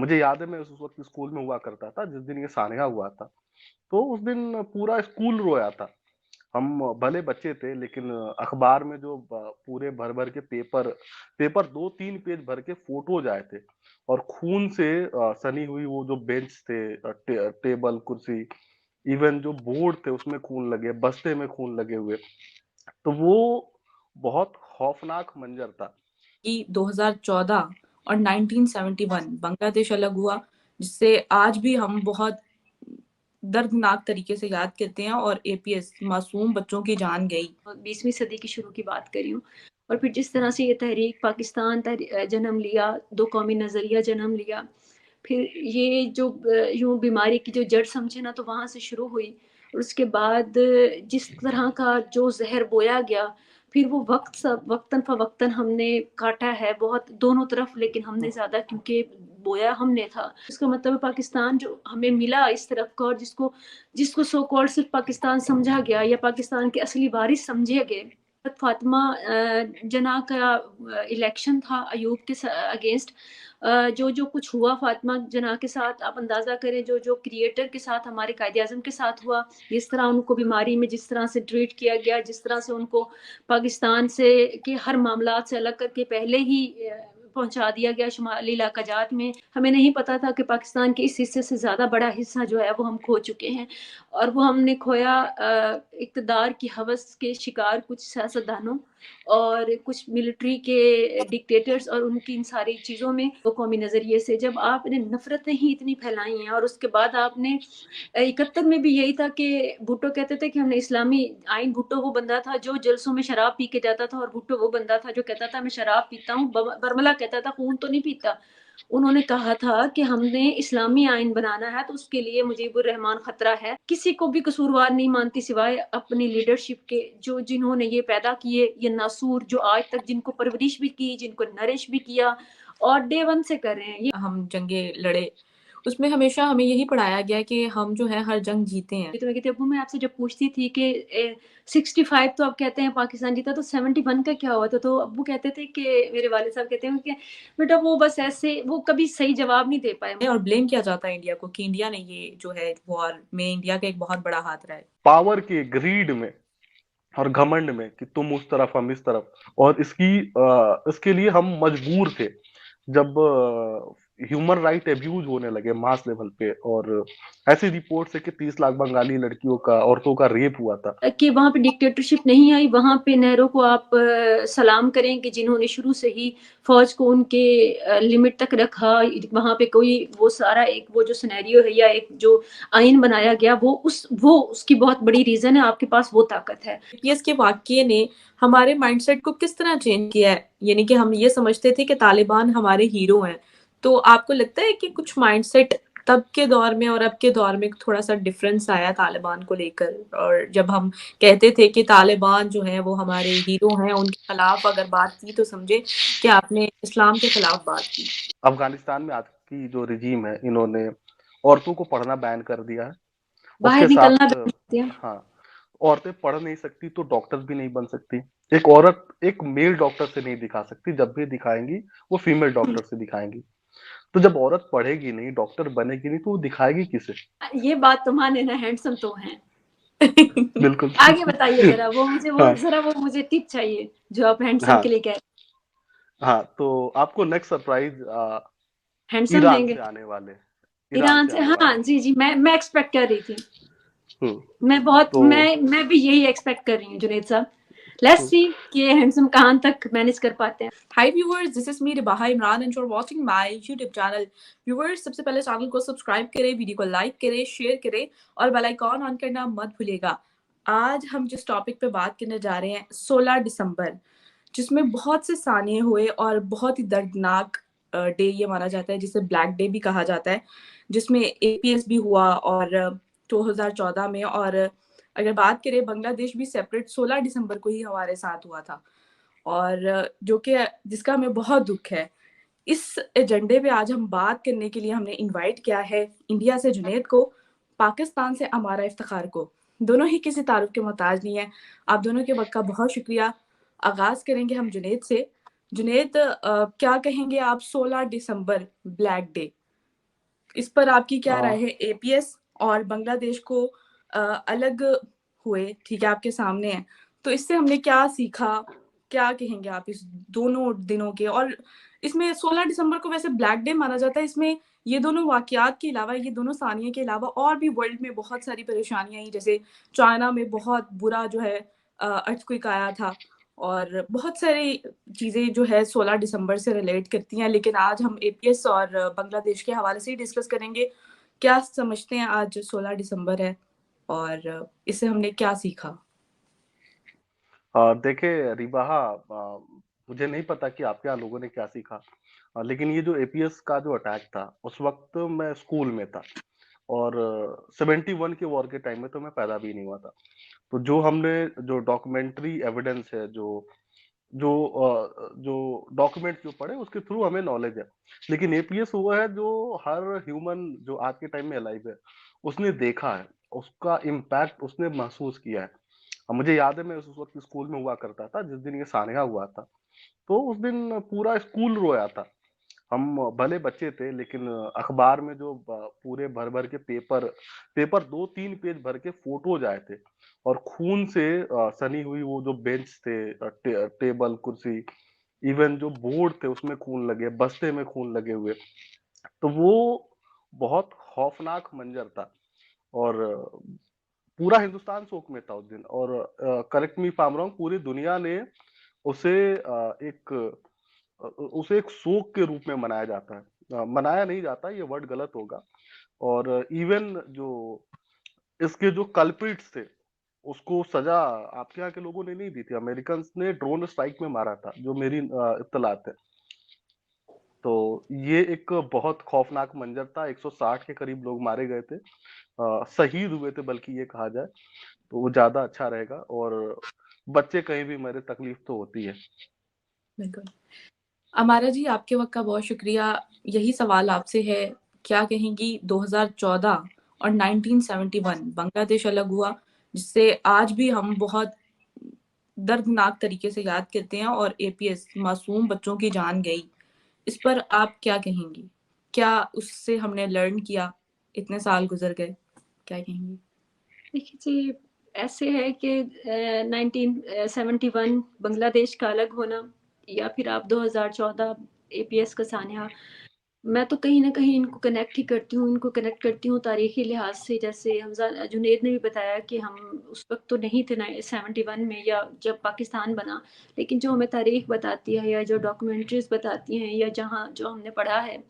मुझे याद है मैं उस वक़्त स्कूल में हुआ करता था जिस दिन ये सानया हुआ था। तो उस दिन पूरा स्कूल रोया था। हम भले बच्चे थे लेकिन अखबार में जो पूरे भर-भर के पेपर 2-3 पेज भर के फोटोज़ आए थे और खून से सनी हुई वो जो बेंच थे टेबल, कुर्सी, इवन जो बोर्ड थे उसमें खून लगे, बस्ते में खून लगे हुए। तो वो बहुत खौफनाक मंज़र था। कि 2014 और 1971 बांग्लादेश अलग हुआ, जिससे आज भी हम बहुत दर्दनाक तरीके से याद करते हैं और एपीएस मासूम बच्चों की जान गई। 20वीं सदी की शुरू की बात कर रही हूँ। और फिर जिस तरह से ये तहरीक पाकिस्तान जन्म लिया, दो कौमी नज़रिया जन्म लिया, फिर ये जो यूँ बीमारी की जो जड़ समझे ना तो वहाँ से शुरू हुई। और उसके बाद जिस तरह का जो ज़हर बोया गया, फिर वो वक़्तन फ़वक़्तन हमने काटा है बहुत दोनों तरफ, लेकिन हमने ज़्यादा क्योंकि बोया हमने था। इसका मतलब है पाकिस्तान जो हमें मिला इस तरफ का, और जिसको जिसको सो कॉल्ड सिर्फ पाकिस्तान समझा गया या पाकिस्तान के असली वारिस समझे गए। फातिमा जना का इलेक्शन था अयूब के अगेंस्ट। जो जो कुछ हुआ फातिमा जना के साथ, आप अंदाज़ा करें जो जो क्रिएटर के साथ, हमारे कायदे आज़म के साथ हुआ, जिस तरह उनको बीमारी में जिस तरह से ट्रीट किया गया, जिस तरह से उनको पाकिस्तान से के हर मामला से अलग करके पहले ही पहुंचा दिया गया शुमाली इलाका जात में। हमें नहीं पता था कि पाकिस्तान के इस हिस्से से ज़्यादा बड़ा हिस्सा जो है वो हम खो चुके हैं, और वो हमने खोया इक़्तिदार की हवस के शिकार कुछ सियासतदानों और कुछ मिलिट्री के डिक्टेटर्स और उनकी इन सारी चीज़ों में। तो कौमी नज़रिए से जब आपने नफ़रतें ही इतनी फैलाई हैं, और उसके बाद आपने 71 में भी यही था कि भुट्टो कहते थे कि हमने इस्लामी आइन, भुट्टो वो बंदा था जो जलसों में शराब पी के जाता था, और भुट्टो वो बंदा था जो कहता था मैं शराब पीता हूँ, बर्मला कहता था खून तो नहीं पीता। उन्होंने कहा था कि हमने इस्लामी आइन बनाना है तो उसके लिए मुजीबुर रहमान खतरा है। किसी को भी कसूरवार नहीं मानती सिवाय अपनी लीडरशिप के, जो जिन्होंने ये पैदा किए, ये नासूर जो आज तक जिनको परवरिश भी की, जिनको नरिश भी किया और डे वन से कर रहे हैं। ये हम जंगे लड़े, उसमें हमेशा हमें यही पढ़ाया गया कि हम जो है हर जंग जीते हैं। तो मैं कहती अब्बू, मैं आपसे जब पूछती थी कि 65 तो आप कहते हैं पाकिस्तान जीता, तो 71 का क्या हुआ था? तो अब्बू कहते थे कि मेरे वालिद साहब कहते हैं कि बेटा वो बस ऐसे, वो कभी सही जवाब नहीं दे पाए। और ब्लेम किया जाता है इंडिया को कि इंडिया ने ये जो है वॉर में इंडिया का एक बहुत बड़ा हाथ रहा है। पावर के ग्रीड में और घमंड में कि तुम उस तरफ हम इस तरफ, और इसके लिए हम मजबूर थे जब ह्यूमन राइट एब्यूज होने लगे मास लेवल पे, और ऐसी रिपोर्ट है कि 30 लाख बंगाली लड़कियों का, औरतों का रेप हुआ था। कि वहाँ पे डिक्टेटरशिप नहीं आई, वहाँ पे नेहरू को आप सलाम करें कि जिन्होंने शुरू से ही फौज को उनके लिमिट तक रखा। वहाँ पे कोई वो सारा एक वो जो सिनेरियो है या एक जो आइन बनाया गया, वो उसकी बहुत बड़ी रीजन है, आपके पास वो ताकत है। एपीएस के वाक़ये ने हमारे माइंडसेट को किस तरह चेंज किया है? यानी कि हम ये समझते थे कि तालिबान हमारे हीरो हैं। तो आपको लगता है कि कुछ माइंडसेट तब के दौर में और अब के दौर में थोड़ा-सा डिफरेंस आया तालिबान को लेकर? और जब हम कहते थे कि तालिबान जो हैं वो हमारे हीरो हैं, उनके खिलाफ अगर बात की तो समझे कि आपने इस्लाम के खिलाफ बात की। अफगानिस्तान में आज की जो रिजीम है, इन्होंने औरतों को पढ़ना बैन कर दिया है। बाहर उसके निकलना साथ भी सकते हैं। हाँ, औरतें पढ़ नहीं सकती तो डॉक्टर भी नहीं बन सकती। एक औरत एक मेल डॉक्टर से नहीं दिखा सकती, जब भी दिखाएंगी वो फीमेल डॉक्टर से दिखाएंगी। तो जब औरत पढ़ेगी नहीं, डॉक्टर बनेगी नहीं, तो वो दिखाएगी किसे? ये बात तो माने ना, हैंडसम तो हैं। बिल्कुल। आगे बताइए जरा, हाँ, वो मुझे टिप चाहिए जो आप हैंडसम हाँ, के लिए कह रहे हाँ, तो आपको नेक्स्ट सरप्राइज हैं। हैंडसम ईरान देंगे से आने वाले, ईरान ईरान से से? आने हाँ वाले। जी जी, मैं एक्सपेक्ट कर रही थी। हम्म। तो मैं भी यही एक्सपेक्ट कर रही हूँ जुनेद साहब। लेट्स हम्म, सी कि हैंडसम कहाँ तक मैनेज कर पाते हैं। Hi viewers, this is me Ribaha Imran and you're watching my YouTube channel. Viewers, सबसे पहले चैनल को सब्सक्राइब करें, वीडियो को लाइक करें, शेयर करें और बेल आइकॉन ऑन करना मत भूलिएगा। आज हम जिस टॉपिक पे बात करने जा रहे हैं 16 दिसंबर, जिसमें बहुत से सानिए हुए और बहुत ही दर्दनाक डे ये माना जाता है, जिसे ब्लैक डे भी कहा जाता है, जिसमें एपीएस भी हुआ और 2014 में, और अगर बात करें बांग्लादेश भी सेपरेट 16 दिसंबर को ही हमारे साथ हुआ था, और जो कि जिसका हमें बहुत दुख है। इस एजेंडे पे आज हम बात करने के लिए हमने इनवाइट किया है इंडिया से जुनैद को, पाकिस्तान से अमारा इफ्तिखार को। दोनों ही किसी तारुफ के मोहताज नहीं है। आप दोनों के वक्त का बहुत शुक्रिया। आगाज करेंगे हम जुनैद से। जुनैद, क्या कहेंगे आप 16 दिसंबर ब्लैक डे? इस पर आपकी क्या हाँ। राय है? एपीएस और बांग्लादेश को अलग हुए, ठीक है, आपके सामने है, तो इससे हमने क्या सीखा? क्या कहेंगे आप इस दोनों दिनों के? और इसमें 16 दिसंबर को वैसे ब्लैक डे माना जाता है। इसमें ये दोनों वाकयात के अलावा, ये दोनों सानिया के अलावा और भी वर्ल्ड में बहुत सारी परेशानियां आई, जैसे चाइना में बहुत बुरा जो है अर्थक्वेक आया था, और बहुत सारी चीज़ें जो है 16 दिसंबर से रिलेट करती हैं। लेकिन आज हम एपीएस और बांग्लादेश के हवाले से ही डिस्कस करेंगे। क्या समझते हैं आज 16 दिसंबर है और इससे हमने क्या सीखा? देखिए रिबाहा, मुझे नहीं पता कि आपके यहाँ लोगों ने क्या सीखा। लेकिन ये जो एपीएस का जो अटैक था, उस वक्त मैं स्कूल में था, और 71 के वॉर के टाइम में तो मैं पैदा भी नहीं हुआ था। तो जो हमने, जो डॉक्यूमेंट्री एविडेंस है, जो डॉक्यूमेंट जो पढ़े, उसके थ्रू हमें नॉलेज है। लेकिन एपीएस वो है जो हर ह्यूमन जो आज के टाइम में अलाइव है, उसने देखा है, उसका इम्पैक्ट उसने महसूस किया है। अब मुझे याद है, मैं उस वक्त स्कूल में हुआ करता था जिस दिन ये सानगा हुआ था। तो उस दिन पूरा स्कूल रोया था। हम भले बच्चे थे, लेकिन अखबार में जो पूरे भर भर के पेपर पेपर 2-3 पेज भर के फोटोज आए थे, और खून से सनी हुई वो जो बेंच थे, टेबल कुर्सी, इवन जो बोर्ड थे उसमें खून लगे, बस्ते में खून लगे हुए। तो वो बहुत खौफनाक मंजर था, और पूरा हिंदुस्तान शोक में था उस दिन। और correct me if I am wrong, पूरी दुनिया ने उसे उसे एक शोक के रूप में मनाया जाता है। मनाया नहीं जाता, ये वर्ड गलत होगा। और इवन जो इसके जो कल्प्रिट्स थे, उसको सजा आपके यहाँ के लोगों ने नहीं दी थी, अमेरिकन ने ड्रोन स्ट्राइक में मारा था, जो मेरी इत्तलात है। तो ये एक बहुत खौफनाक मंजर था। 160 के करीब लोग मारे गए थे, शहीद हुए थे बल्कि ये कहा जाए, तो वो ज्यादा अच्छा रहेगा। और बच्चे कहीं भी मरे, तकलीफ तो होती है। बिल्कुल। अमारा जी, आपके वक्त का बहुत शुक्रिया। यही सवाल आपसे है, क्या कहेंगी 2014 और 1971 बांग्लादेश अलग हुआ, जिससे आज भी हम बहुत दर्दनाक तरीके से याद करते हैं, और एपीएस मासूम बच्चों की जान गई। इस पर आप क्या कहेंगी? क्या उससे हमने लर्न किया? इतने साल गुजर गए, क्या कहेंगी? देखिए जी, ऐसे है कि 1971 बांग्लादेश का अलग होना, या फिर आप 2014 एपीएस का सान्या, मैं तो कहीं ना कहीं इनको कनेक्ट करती हूँ तारीखी लिहाज से। जैसे हमजा जुनेद ने भी बताया कि हम उस वक्त तो नहीं थे 71 में, या जब पाकिस्तान बना, लेकिन जो हमें तारीख बताती है या जो डॉक्यूमेंट्रीज बताती हैं या जहाँ जो हमने पढ़ा है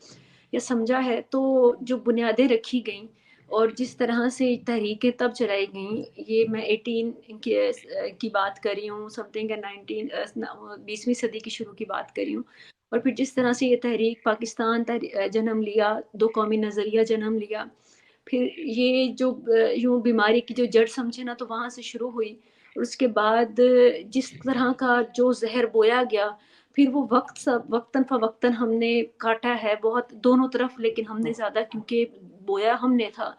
या समझा है, तो जो बुनियादें रखी गई और जिस तरह से तहरीकें तब चलाई गई, ये मैं 18 की बात कर रही हूँ, समथिंग 20वीं सदी की शुरू की बात कर रही हूँ। और फिर जिस तरह से ये तहरीक पाकिस्तान जन्म लिया, दो कौमी नज़रिया जन्म लिया, फिर ये जो यूं बीमारी की जो जड़ समझे ना, तो वहाँ से शुरू हुई। और उसके बाद जिस तरह का जो जहर बोया गया, फिर वो वक्तन फवक्तन हमने काटा है बहुत दोनों तरफ, लेकिन हमने ज़्यादा क्योंकि बोया हमने था।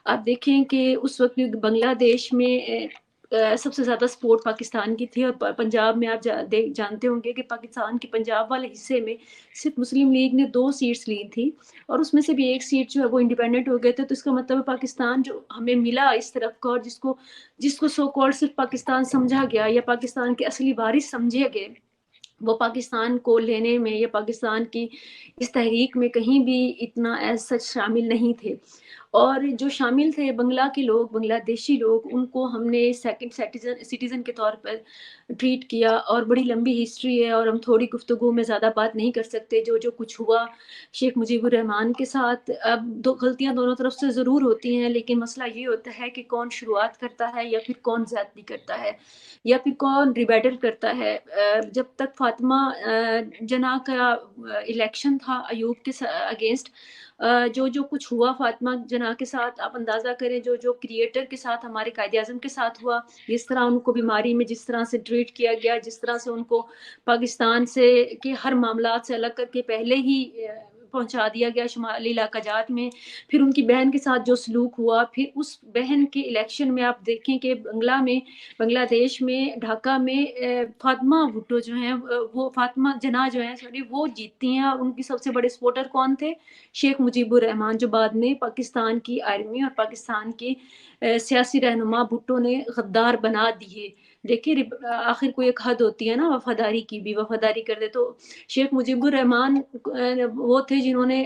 आप देखें कि उस वक्त बांग्लादेश में सबसे ज़्यादा सपोर्ट पाकिस्तान की थी, और पंजाब में आप जानते होंगे कि पाकिस्तान के पंजाब वाले हिस्से में सिर्फ मुस्लिम लीग ने 2 सीट्स ली थी, और उसमें से भी एक सीट जो है वो इंडिपेंडेंट हो गए थे। तो इसका मतलब है पाकिस्तान जो हमें मिला इस तरफ का, और जिसको जिसको सो कॉल्ड सिर्फ पाकिस्तान समझा गया या पाकिस्तान के असली वारिस समझे गए, वो पाकिस्तान को लेने में या पाकिस्तान की इस तहरीक में कहीं भी इतना एज सच शामिल नहीं थे। और जो शामिल थे बंगला के लोग, बांग्लादेशी लोग, उनको हमने सेकंड सिटीजन के तौर पर ट्रीट किया, और बड़ी लंबी हिस्ट्री है और हम थोड़ी गुफ्तगू में ज़्यादा बात नहीं कर सकते। जो जो कुछ हुआ शेख मुजीबुर रहमान के साथ, अब दो गलतियां दोनों तरफ से ज़रूर होती हैं, लेकिन मसला ये होता है कि कौन शुरुआत करता है या फिर कौन ज्यादती करता है या फिर कौन रिबेटल करता है। जब तक फातिमा जना का इलेक्शन था अयूब के अगेंस्ट, जो जो कुछ हुआ फातिमा जना के साथ, आप अंदाज़ा करें जो जो क्रिएटर के साथ, हमारे कायदे आज़म के साथ हुआ, जिस तरह उनको बीमारी में जिस तरह से ट्रीट किया गया, जिस तरह से उनको पाकिस्तान से के हर मामला से अलग करके पहले ही पहुंचा दिया गया शुमाली इलाका जात में। फिर उनकी बहन के साथ जो सलूक हुआ, फिर उस बहन के इलेक्शन में आप देखें कि बांग्लादेश में ढाका में फातिमा भुट्टो जो हैं, वो फातिमा जना जो है सॉरी, वो जीतती हैं। और उनकी सबसे बड़े सपोर्टर कौन थे? शेख मुजीबुर रहमान, जो बाद में पाकिस्तान की आर्मी और पाकिस्तान की सियासी रहनुमा भुट्टो ने गद्दार बना दिए। देखिए आखिर कोई एक हद होती है ना वफादारी की भी, वफादारी कर दे। तो शेख मुजीबुर रहमान वो थे जिन्होंने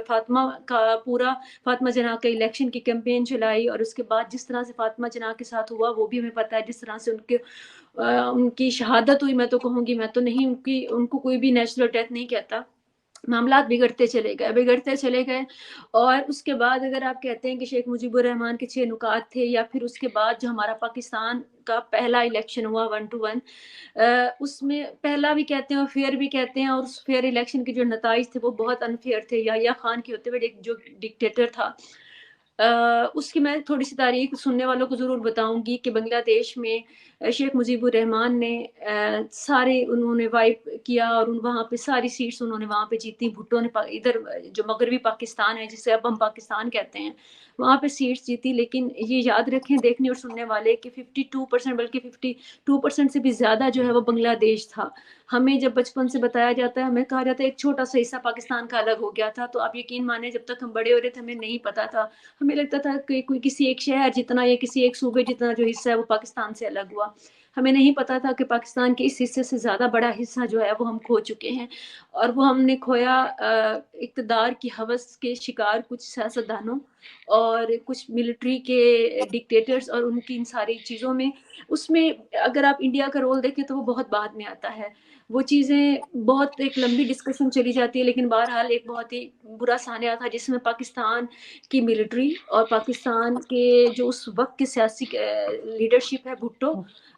फातिमा का पूरा फातिमा जना के इलेक्शन की कैंपेन चलाई, और उसके बाद जिस तरह से फातिमा जना के साथ हुआ वो भी हमें पता है। जिस तरह से उनकी शहादत हुई, मैं तो कहूँगी, मैं तो नहीं उनको कोई भी नेचुरल डेथ नहीं कहता, मामलात बिगड़ते चले गए। और उसके बाद अगर आप कहते हैं कि शेख मुजीबुर रहमान के 6 नुकात थे, या फिर उसके बाद जो हमारा पाकिस्तान का पहला इलेक्शन हुआ 1 to 1, उसमें पहला भी कहते हैं और फेयर भी कहते हैं, और उस फेयर इलेक्शन के जो नताइज थे वो बहुत अनफेयर थे। याह्या खान के होते हुए एक जो डिक्टेटर था, उसकी मैं थोड़ी सी तारीख सुनने वालों को ज़रूर बताऊंगी कि बांग्लादेश में शेख मुजीबुर रहमान ने सारे उन्होंने वाइप किया, और वहाँ पे सारी सीट्स उन्होंने वहाँ पे जीती। भुट्टो ने इधर जो मगरबी पाकिस्तान है, जिसे अब हम पाकिस्तान कहते हैं, वहाँ पे सीट्स जीती। लेकिन ये याद रखें देखने और सुनने वाले कि 52%, बल्कि 52% से भी ज़्यादा जो है वो बांग्लादेश था। हमें जब बचपन से बताया जाता है, हमें कहा जाता है एक छोटा सा हिस्सा पाकिस्तान का अलग हो गया था। तो आप यकीन माने जब तक हम बड़े हो रहे थे हमें नहीं पता था, हमें लगता था कि कोई किसी एक शहर जितना या किसी एक सूबे जितना जो हिस्सा है वो पाकिस्तान से अलग हुआ। हमें नहीं पता था कि पाकिस्तान के इस हिस्से से ज़्यादा बड़ा हिस्सा जो है वो हम खो चुके हैं, और वो हमने खोया इक़्तिदार की हवस के शिकार कुछ सियासतदानों और कुछ मिलिट्री के डिक्टेटर्स और उनकी इन सारी चीज़ों में। उसमें अगर आप इंडिया का रोल देखें तो वो बहुत बाद में आता है। वो चीज़ें बहुत एक लंबी डिस्कशन चली जाती है, लेकिन बहरहाल एक बहुत ही बुरा सानिया था जिसमें पाकिस्तान की मिलिट्री और पाकिस्तान के जो उस वक्त के सियासी लीडरशिप है, भुट्टो,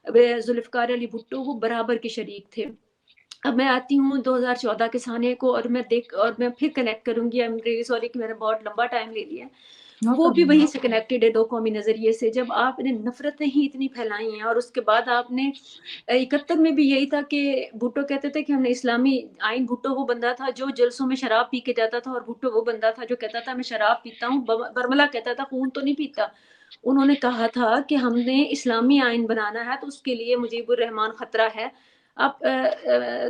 जुल्फ़िकार अली भुट्टो, वो बराबर के शरीक थे। अब मैं आती हूँ 2014 के सानिया को, और मैं फिर कनेक्ट करूंगी। आई एम रियली सॉरी कि मैंने बहुत लंबा टाइम ले लिया। वो भी वहीं से कनेक्टेड है, दो कौमी नजरिए से। जब आपने नफरतें ही इतनी फैलाई हैं, और उसके बाद आपने 71 में भी यही था कि भुट्टो कहते थे कि हमने इस्लामी आइन, भुट्टो वो बंदा था जो जलसों में शराब पी के जाता था, और भुट्टो वो बंदा था जो कहता था मैं शराब पीता हूँ। बरमला कहता था खून तो नहीं पीता। उन्होंने कहा था कि हमने इस्लामी आइन बनाना है, तो उसके लिए मुजीबुर रहमान खतरा है। आप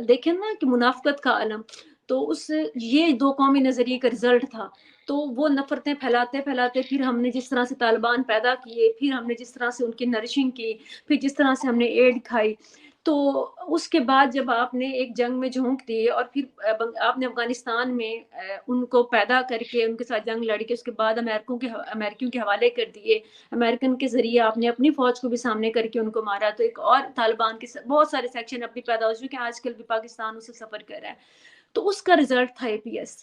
देखें ना कि मुनाफकत का आलम, तो उस ये दो कौमी नजरिए का रिजल्ट था। तो वो नफरतें फैलाते फैलाते फिर हमने जिस तरह से तालिबान पैदा किए, फिर हमने जिस तरह से उनकी नरिशिंग की, फिर जिस तरह से हमने एड खाई, तो उसके बाद जब आपने एक जंग में झोंक दिए, और फिर आपने अफगानिस्तान में उनको पैदा करके उनके साथ जंग लड़ के उसके बाद अमेरिकियों के हवाले कर दिए, अमेरिकन के जरिए आपने अपनी फौज को भी सामने करके उनको मारा, तो एक और तालिबान के बहुत सारे सेक्शन अब भी पैदा हो चुके हैं, आजकल भी पाकिस्तान उससे सफर कर रहा है। तो उसका रिजल्ट था APS,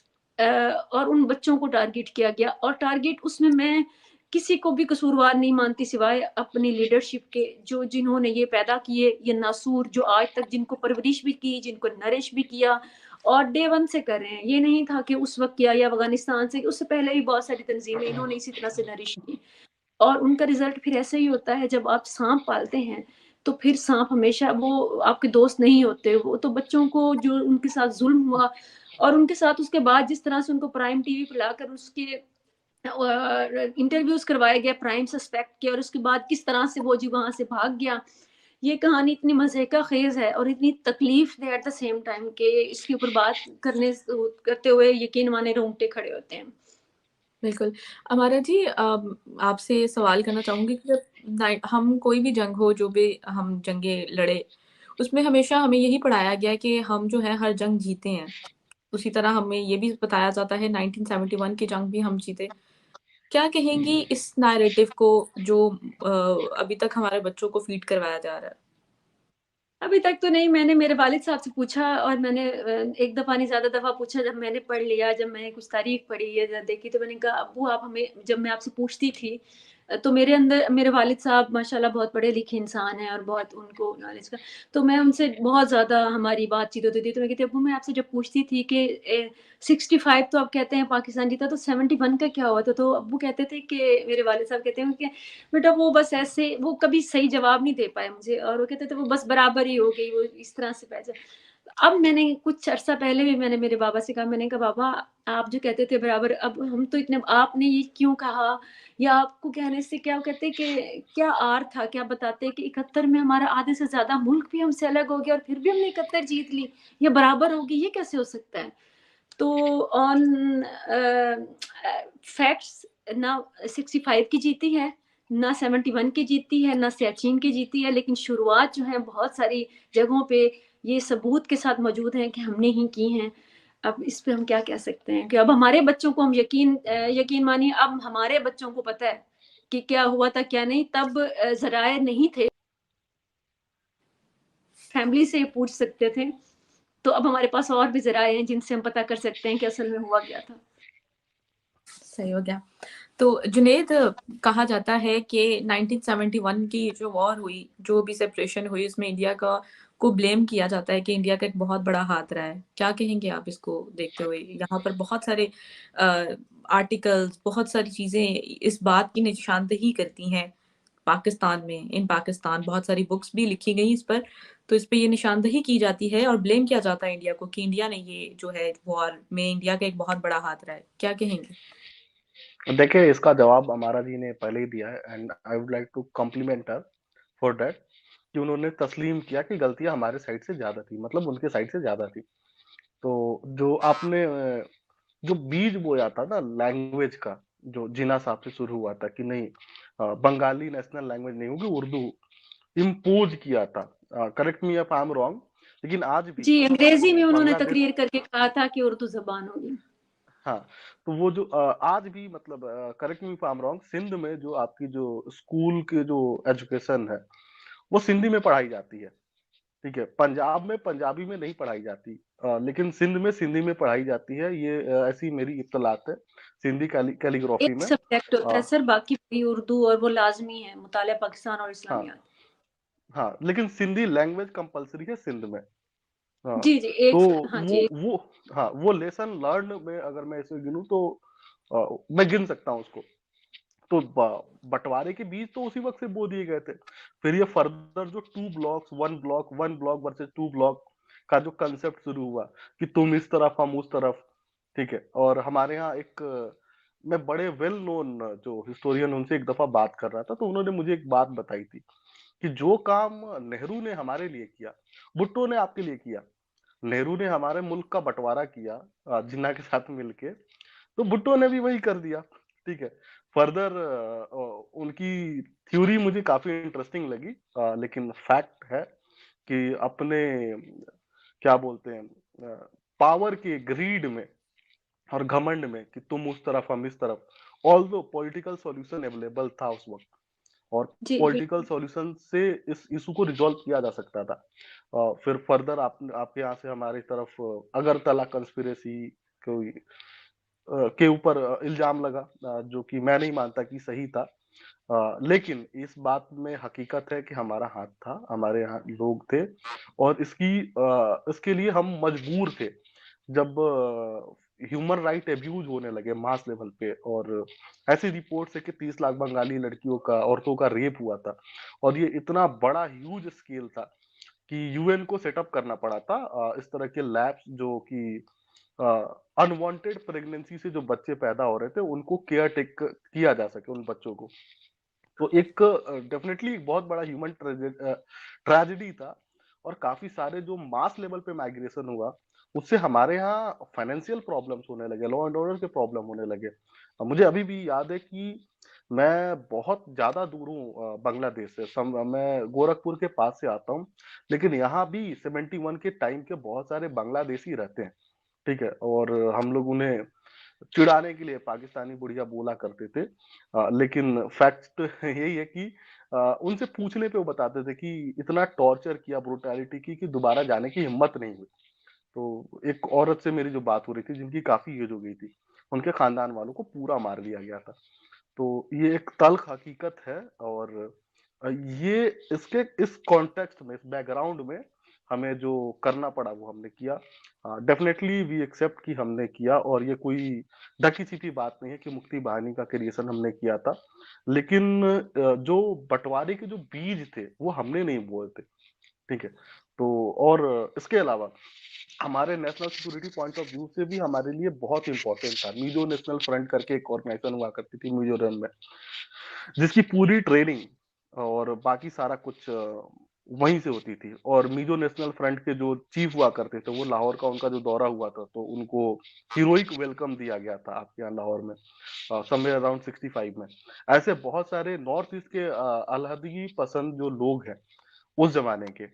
और उन बच्चों को टारगेट किया गया, और टारगेट उसमें मैं किसी को भी कसूरवार नहीं मानती सिवाय अपनी लीडरशिप के, जो जिन्होंने ये पैदा किए, ये नासूर जो आज तक जिनको परवरिश भी की, जिनको नरिश भी किया, और डे 1 से कर रहे हैं। ये नहीं था कि उस वक्त किया या अफगानिस्तान से, उससे पहले भी बहुत सारी तंजीमें इन्होंने इसी तरह से नरिश की। और उनका रिजल्ट फिर ऐसे ही होता है, जब आप सांप पालते हैं तो फिर सांप हमेशा वो आपके दोस्त नहीं होते। वो तो बच्चों को जो उनके साथ जुल्म हुआ, और उनके साथ उसके बाद जिस तरह से उनको प्राइम टीवी पर लाकर उसके इंटरव्यूज करवाए गए प्राइम सस्पेक्ट के, और उसके बाद किस तरह से वो जी वहां से भाग गया, ये कहानी इतनी मजे का खेज है और इतनी तकलीफ दे एट द सेम टाइम के इसके ऊपर बात करते हुए यकीन माने रोंगटे खड़े होते हैं। बिल्कुल। अमारा जी, आपसे ये सवाल करना चाहूँगी कि जब हम कोई भी जंग हो, जो भी हम जंगें लड़े, उसमें हमेशा हमें यही पढ़ाया गया कि हम जो है हर जंग जीते हैं। उसी तरह हमें ये भी बताया जाता है 1971 की जंग भी हम जीते। क्या कहेंगी इस नैरेटिव को जो अभी तक हमारे बच्चों को फीड करवाया जा रहा है? अभी तक तो नहीं। मैंने मेरे वालिद साहब से पूछा, और मैंने एक दफ़ा नहीं ज़्यादा दफ़ा पूछा। जब मैंने पढ़ लिया, जब मैंने कुछ तारीख पढ़ी या देखी, तो मैंने कहा अब्बू आप हमें, जब मैं आपसे पूछती थी तो मेरे अंदर, मेरे वालिद साहब माशाल्लाह बहुत पढ़े लिखे इंसान हैं और बहुत उनको नॉलेज का, तो मैं उनसे बहुत ज़्यादा हमारी बातचीत होती थी। तो मैं कहती अब्बू मैं आपसे जब पूछती थी कि 65 तो आप कहते हैं पाकिस्तान जीता, तो 71 का क्या हुआ था? तो अब्बू कहते थे कि, मेरे वालिद साहब कहते हैं कि बेटा वो बस ऐसे, वो कभी सही जवाब नहीं दे पाए मुझे, और वो कहते थे वो बस बराबर ही हो गई, वो इस तरह से पैसा। अब मैंने कुछ अर्सा पहले भी मैंने मेरे बाबा से कहा, मैंने कहा बाबा आप जो कहते थे बराबर, अब हम तो इतने, आपने ये क्यों कहा, या आपको कहने से क्या कहते कि क्या आर था, क्या बताते कि 71 में हमारा आधे से ज्यादा मुल्क भी हमसे अलग हो गया और फिर भी हमने 71 जीत ली, या बराबर होगी, ये कैसे हो सकता है। तो ऑन फैक्ट्स ना 65 की जीती है, ना 71 की जीती है, ना 86 की जीती है, लेकिन शुरुआत जो है बहुत सारी जगहों पे ये सबूत के साथ मौजूद हैं कि हमने ही की हैं। अब इस पे हम क्या कह सकते हैं कि अब हमारे बच्चों को हम यकीन मानिए, अब हमारे बच्चों को पता है कि क्या हुआ था क्या नहीं। तब जराए नहीं थे, फैमिली से पूछ सकते थे, तो अब हमारे पास और भी जराए हैं जिनसे हम पता कर सकते हैं कि असल में हुआ क्या था। सही हो गया। तो जुनेद, कहा जाता है कि 1971 की जो वॉर हुई, जो भी सेपरेशन हुई, उसमें इंडिया का को ब्लेम किया जाता है कि इंडिया का एक बहुत बड़ा हाथ रहा है। क्या कहेंगे आप इसको देखते हुए? यहाँ पर बहुत सारे आर्टिकल्स, बहुत सारी चीजें इस बात की निशानदही करती हैं। पाकिस्तान में, इन पाकिस्तान बहुत सारी बुक्स भी लिखी गई इस पर, तो इस पे ये निशानदही की जाती है और ब्लेम किया जाता है इंडिया को कि इंडिया ने ये जो है वॉर में इंडिया का एक बहुत बड़ा हाथ रहा है। क्या कहेंगे? देखिए, इसका जवाब अमारा जी ने पहले ही दिया है and I would like to compliment her for that, कि उन्होंने तस्लीम किया कि गलतियां हमारे साइड से ज्यादा थी, मतलब उनके साइड से ज्यादा थी। तो जो आपने जो बीज बोया था ना लैंग्वेज का, जो जिना साहब से शुरू हुआ था कि नहीं बंगाली नेशनल लैंग्वेज नहीं होगी, उर्दू इम्पोज किया था। Correct me if I am wrong, लेकिन आज भी जी, अंग्रेजी में जो उन्होंने बांग्लादेश, तकरीर करके कहा था कि उर्दू जबान होगी। हाँ, तो वो जो आज भी मतलब correct me if I am wrong, Sindh में जो आपकी जो स्कूल के जो एजुकेशन है वो सिंधी में पढ़ाई जाती है। ठीक है, पंजाब में पंजाबी में नहीं पढ़ाई जाती, लेकिन सिंध में सिंधी में पढ़ाई जाती है। ये ऐसी मेरी इत्तलात है सिंधी कैलीग्राफी एक में। सब्जेक्ट होता है अ, सर, बाकी भी उर्दू, और वो लाजमी है, मुताले पाकिस्तान और हाँ इस्लामियात। हाँ, लेकिन सिंधी लैंग्वेज कंपलसरी है सिंध में। हाँ, जी जी, तो एक, हाँ जी, वो हाँ, वो लेसन लर्न में अगर मैं इसे गिनूं तो मैं गिन सकता हूँ उसको। तो बंटवारे के बीज तो उसी वक्त से बो दिए गए थे। फिर ये फर्दर जो two blocks, one block versus two block का जो कंसेप्ट शुरू हुआ कि तुम इस तरफ हम उस तरफ। ठीक है, और हमारे यहाँ एक मैं बड़े वेल नोन जो हिस्टोरियन उनसे एक दफा बात कर रहा था, तो उन्होंने मुझे एक बात बताई थी कि जो काम नेहरू ने हमारे लिए किया, भुट्टो ने आपके लिए किया। नेहरू ने हमारे मुल्क का बंटवारा किया जिन्ना के साथ मिलके, तो भुट्टो ने भी वही कर दिया। ठीक है, फर्दर उनकी थ्योरी मुझे काफी इंटरेस्टिंग लगी, लेकिन फैक्ट है कि अपने क्या बोलते हैं पावर के ग्रीड में और घमंड में कि तुम उस तरफ हम इस तरफ, ऑल्दो पॉलिटिकल सॉल्यूशन अवेलेबल था उस वक्त, और जी पॉलिटिकल बिल्कुल। सॉल्यूशन से इस इशू को रिजॉल्व किया जा सकता था। फिर फर्दर आपके यहाँ से हमारी तरफ अगरतला कंस्पिरेसी कोई के ऊपर इल्जाम लगा, जो कि मैं नहीं मानता कि सही था। लेकिन इस बात में हकीकत है कि हमारा हाथ था, हमारे यहाँ लोग थे, और इसके लिए हम मजबूर थे। जब ह्यूमन राइट एब्यूज होने लगे मास लेवल पे, और ऐसी रिपोर्ट है कि 30 लाख बंगाली लड़कियों का, औरतों का रेप हुआ था, और ये इतना बड़ा ह्यूज स्केल था कि यूएन को सेटअप करना पड़ा था इस तरह के लैब्स, जो कि अनवांटेड प्रेगनेंसी से जो बच्चे पैदा हो रहे थे उनको केयर टेक किया जा सके उन बच्चों को। तो एक डेफिनेटली एक बहुत बड़ा ह्यूमन ट्रेजेडी था, और काफी सारे जो मास लेवल पे माइग्रेशन हुआ उससे हमारे यहाँ फाइनेंशियल प्रॉब्लम्स होने लगे, लॉ एंड ऑर्डर के प्रॉब्लम होने लगे। मुझे अभी भी याद है कि मैं बहुत ज्यादा दूर हूँ बांग्लादेश से, मैं गोरखपुर के पास से आता हूँ, लेकिन यहाँ भी 71 के टाइम के बहुत सारे बांग्लादेशी रहते हैं। ठीक है, और हम लोग उन्हें चिढ़ाने के लिए पाकिस्तानी बुढ़िया बोला करते थे, लेकिन फैक्ट यही है कि उनसे पूछने पे वो बताते थे कि इतना टॉर्चर किया, ब्रुटैलिटी की, कि दोबारा जाने की हिम्मत नहीं हुई। तो एक औरत से मेरी जो बात हो रही थी जिनकी काफी एज हो गई थी, उनके खानदान वालों को पूरा मार दिया गया था। तो ये एक तल्ख हकीकत है, और ये इसके इस कॉन्टेक्स्ट में, इस बैकग्राउंड में हमें जो करना पड़ा वो हमने किया। डेफिनेटली वी एक्सेप्ट कि हमने किया, और ये कोई ढकी छिपी बात नहीं है कि मुक्ति बाहिनी का क्रिएशन हमने किया था, लेकिन जो बंटवारे के जो बीज थे वो हमने नहीं बोए थे। ठीक है। तो और इसके अलावा हमारे national security point of view से भी हमारे लिए बहुत इंपॉर्टेंट था। मिजो नेशनल फ्रंट करके एक ऑर्गेनाइजेशन हुआ करती थी मिजोरम में, जिसकी पूरी ट्रेनिंग और बाकी सारा कुछ वहीं से होती थी। और मिजो नेशनल फ्रंट के जो चीफ हुआ करते थे, वो लाहौर का उनका जो दौरा हुआ था, तो उनको हीरोइक वेलकम दिया गया था आपके यहाँ लाहौर में, समवेयर अराउंड 65 में। ऐसे बहुत सारे नॉर्थ ईस्ट के अलहदगी पसंद जो लोग हैं उस जमाने के,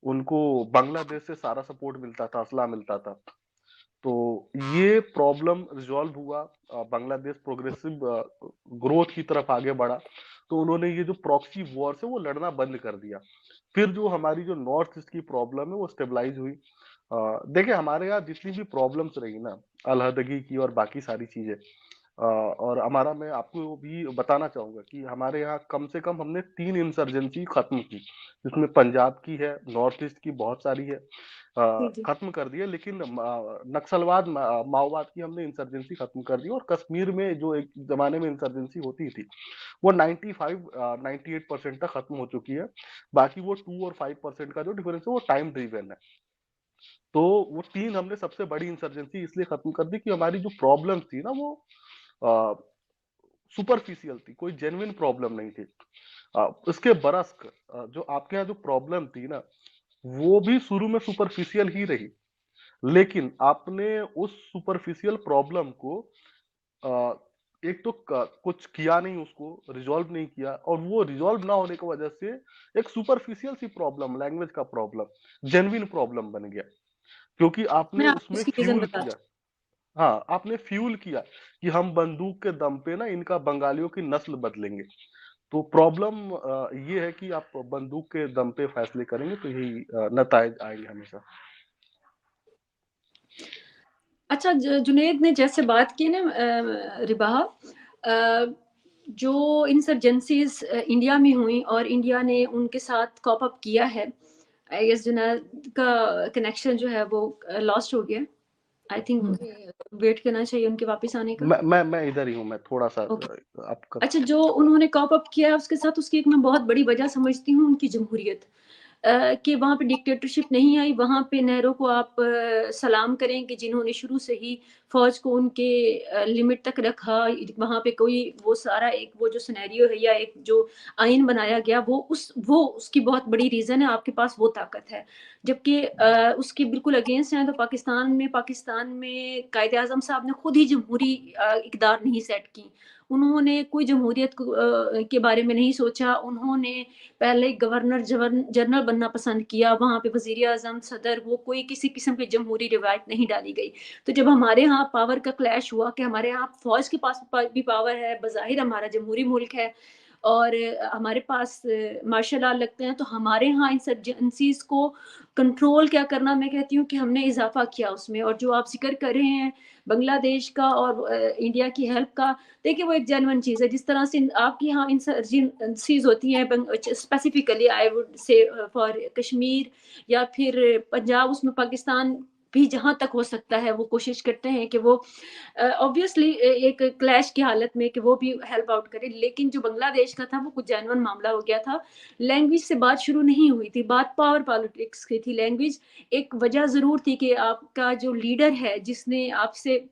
उनको बांग्लादेश से सारा सपोर्ट मिलता था, असला मिलता था। तो ये प्रॉब्लम रिजॉल्व हुआ, बांग्लादेश प्रोग्रेसिव ग्रोथ की तरफ आगे बढ़ा, तो उन्होंने ये जो प्रॉक्सी वॉर है वो लड़ना बंद कर दिया। फिर जो हमारी जो नॉर्थ ईस्ट की प्रॉब्लम है वो स्टेबलाइज हुई। देखिए हमारे यहाँ जितनी भी प्रॉब्लम्स रही ना, अलहदगी की और बाकी सारी चीजें, और हमारा, मैं आपको भी बताना चाहूंगा कि हमारे यहाँ कम से कम हमने 3 इंसर्जेंसी खत्म की, जिसमें पंजाब की है, नॉर्थ ईस्ट की बहुत सारी है, जी जी खत्म कर दिए। लेकिन नक्सलवाद, माओवाद की हमने इंसर्जेंसी खत्म कर दी। और कश्मीर में जो एक जमाने में इंसर्जेंसी होती थी, वो 98% तक खत्म हो चुकी है। बाकी वो 2 और 5% का जो डिफरेंस है वो टाइम ड्रिवन है। तो वो 3 हमने सबसे बड़ी इंसर्जेंसी इसलिए खत्म कर दी कि हमारी जो प्रॉब्लम थी ना, वो सुपरफिशियल थी, कोई जेन्युइन प्रॉब्लम नहीं थी। उसके बरस्क जो आपके यहाँ जो प्रॉब्लम थी ना, वो भी शुरू में सुपरफिशियल ही रही। लेकिन आपने उस सुपरफिशियल प्रॉब्लम को अ, एक तो कुछ किया नहीं, उसको रिजॉल्व नहीं किया, और वो रिजॉल्व ना होने की वजह से एक सुपरफिशियल सी प्रॉब्लम, लैंग्वेज का प्रॉब्लम जेन्युइन प्रॉब्लम बन गया, क्योंकि आपने मैं आपको उसमें उसकी रीजन फ्यूल बताती किया। हाँ, आपने फ्यूल किया कि हम बंदूक के दम पे ना इनका बंगालियों की नस्ल बदलेंगे। तो प्रॉब्लम ये है कि आप बंदूक के दम पे फैसले करेंगे तो यही नतायज आएंगे हमेशा। अच्छा, जुनेद ने जैसे बात की ना, रिबाहा, जो इंसर्जेंसीज इंडिया में हुई और इंडिया ने उनके साथ कॉप अप किया है, आई गेस जुनेद का कनेक्शन जो है वो लॉस्ट हो गया। आई थिंक वेट करना चाहिए उनके वापस आने का। मैं इधर ही हूँ, मैं थोड़ा सा ओके। आपका। अच्छा, जो उन्होंने कॉप अप किया है उसके साथ, उसकी एक मैं बहुत बड़ी वजह समझती हूँ उनकी जमहूरियत, कि वहाँ पे डिक्टेटरशिप नहीं आई। वहाँ पे नेहरू को आप सलाम करें कि जिन्होंने शुरू से ही फौज को उनके लिमिट तक रखा। वहाँ पे कोई वो सारा एक वो जो सिनेरियो है या एक जो आइन बनाया गया, वो उसकी बहुत बड़ी रीजन है, आपके पास वो ताकत है। जबकि उसके बिल्कुल अगेंस्ट हैं तो पाकिस्तान में कायदे आजम साहब ने खुद ही जमहूरी इकदार नहीं सेट की। उन्होंने कोई जमहूरियत के बारे में नहीं सोचा। उन्होंने पहले गवर्नर जनरल बनना पसंद किया। वहाँ पे वजीर आजम, सदर, वो कोई किसी किस्म की जमहूरी रिवायत नहीं डाली गई। तो जब हमारे यहाँ पावर का क्लैश हुआ कि हमारे यहाँ फौज के पास भी पावर है, बज़ाहिर हमारा जमहूरी मुल्क है, और हमारे पास मार्शल लॉ लगते हैं, तो हमारे यहाँ इंसर्जेंसीज को कंट्रोल क्या करना, मैं कहती हूँ कि हमने इजाफा किया उसमें। और जो आप जिक्र कर रहे हैं बांग्लादेश का और इंडिया की हेल्प का, देखिए वो एक जेन्युइन चीज़ है। जिस तरह से आपकी यहाँ इंसर्जेंसीज होती हैं, specifically I would say for Kashmir या फिर पंजाब, उसमें पाकिस्तान भी जहाँ तक हो सकता है वो कोशिश करते हैं कि वो ऑब्वियसली एक क्लैश की हालत में कि वो भी हेल्प आउट करे। लेकिन जो बांग्लादेश का था वो कुछ जेन्युइन मामला हो गया था। लैंग्वेज से बात शुरू नहीं हुई थी, बात पावर पॉलिटिक्स की थी। लैंग्वेज एक वजह जरूर थी कि आपका जो लीडर है जिसने आपसे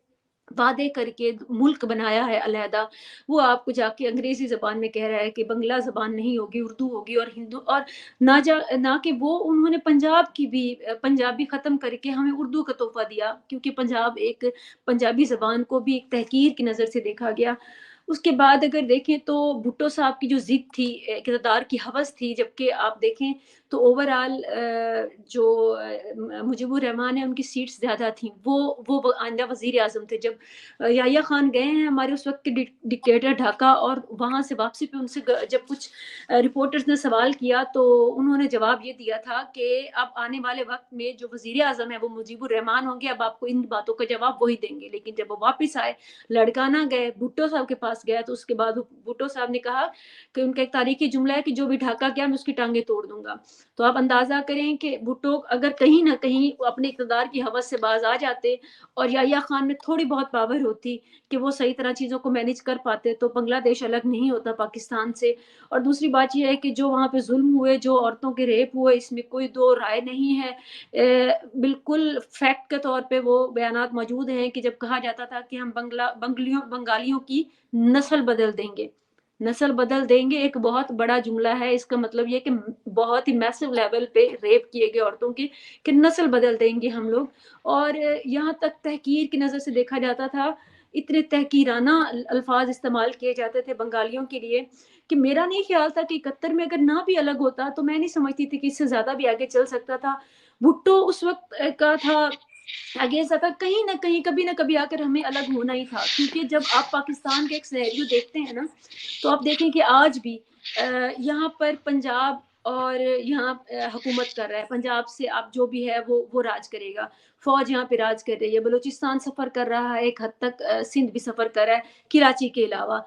वादे करके मुल्क बनाया है अलहदा, वो आपको जाके अंग्रेजी जबान में कह रहा है कि बंगला जबान नहीं होगी, उर्दू होगी और हिंदू। और ना कि वो उन्होंने पंजाब की भी पंजाबी खत्म करके हमें उर्दू का तोहफा दिया, क्योंकि पंजाबी जबान को भी एक तहकीर की नज़र से देखा गया। उसके बाद अगर देखें तो भुट्टो साहब की जो जिद थी, इक़्तिदार की हवस थी, जबकि आप देखें तो ओवरऑल जो मुजीबुर रहमान है उनकी सीट्स ज़्यादा थी। वो आइंदा वज़ीर आज़म थे। जब याहिया खान गए हैं हमारे उस वक्त के डिक्टेटर ढाका, और वहाँ से वापसी पे उनसे जब कुछ रिपोर्टर्स ने सवाल किया तो उन्होंने जवाब ये दिया था कि अब आने वाले वक्त में जो वज़ीर आज़म है वो मुजीबुर रहमान होंगे, अब आपको इन बातों का जवाब वही देंगे। लेकिन जब वो वापस आए, लड़काना गए, भुट्टो साहब के पास पास गया तो उसके बाद भुट्टो साहब ने कहा कि उनका एक तारीखी जुमला है कि जो भी ढाका गया मैं उसकी टांगे तोड़ दूंगा। तो आप अंदाजा करें कि भुट्टो अगर कहीं ना कहीं अपने इक़्तिदार की हवस से बाज आ जाते और याहिया खान में थोड़ी बहुत पावर होती कि वो सही तरह चीज़ों को मैनेज कर पाते तो बांग्लादेश अलग नहीं होता पाकिस्तान से। और दूसरी बात यह है कि जो वहाँ पे जुल्म हुए, जो औरतों के रेप हुए, इसमें कोई दो राय नहीं है। बिल्कुल फैक्ट के तौर पे वो बयानात मौजूद हैं कि जब कहा जाता था कि हम बंगालियों की नस्ल बदल देंगे, नस्ल बदल देंगे एक बहुत बड़ा जुमला है। इसका मतलब ये कि बहुत ही मैसिव लेवल पे रेप किए गए औरतों की कि नस्ल बदल देंगे हम लोग। और यहाँ तक तहकीर की नज़र से देखा जाता था, इतने तहकीराना अल्फाज इस्तेमाल किए जाते थे बंगालियों के लिए कि मेरा नहीं ख्याल था कि 71 में अगर ना भी अलग होता तो मैं नहीं समझती थी कि इससे ज़्यादा भी आगे चल सकता था। भुट्टो उस वक्त का था आगे ऐसा था कहीं ना कहीं कभी ना कभी आकर हमें अलग होना ही था। क्योंकि जब आप पाकिस्तान के एक सिनेरियो देखते हैं ना तो आप देखें कि आज भी यहाँ पर पंजाब और यहाँ हुकूमत कर रहा है, पंजाब से आप जो भी है वो राज करेगा, फौज यहाँ पे राज कर रही है, बलूचिस्तान सफर कर रहा है, एक हद तक सिंध भी सफर कर रहा है कराची के अलावा।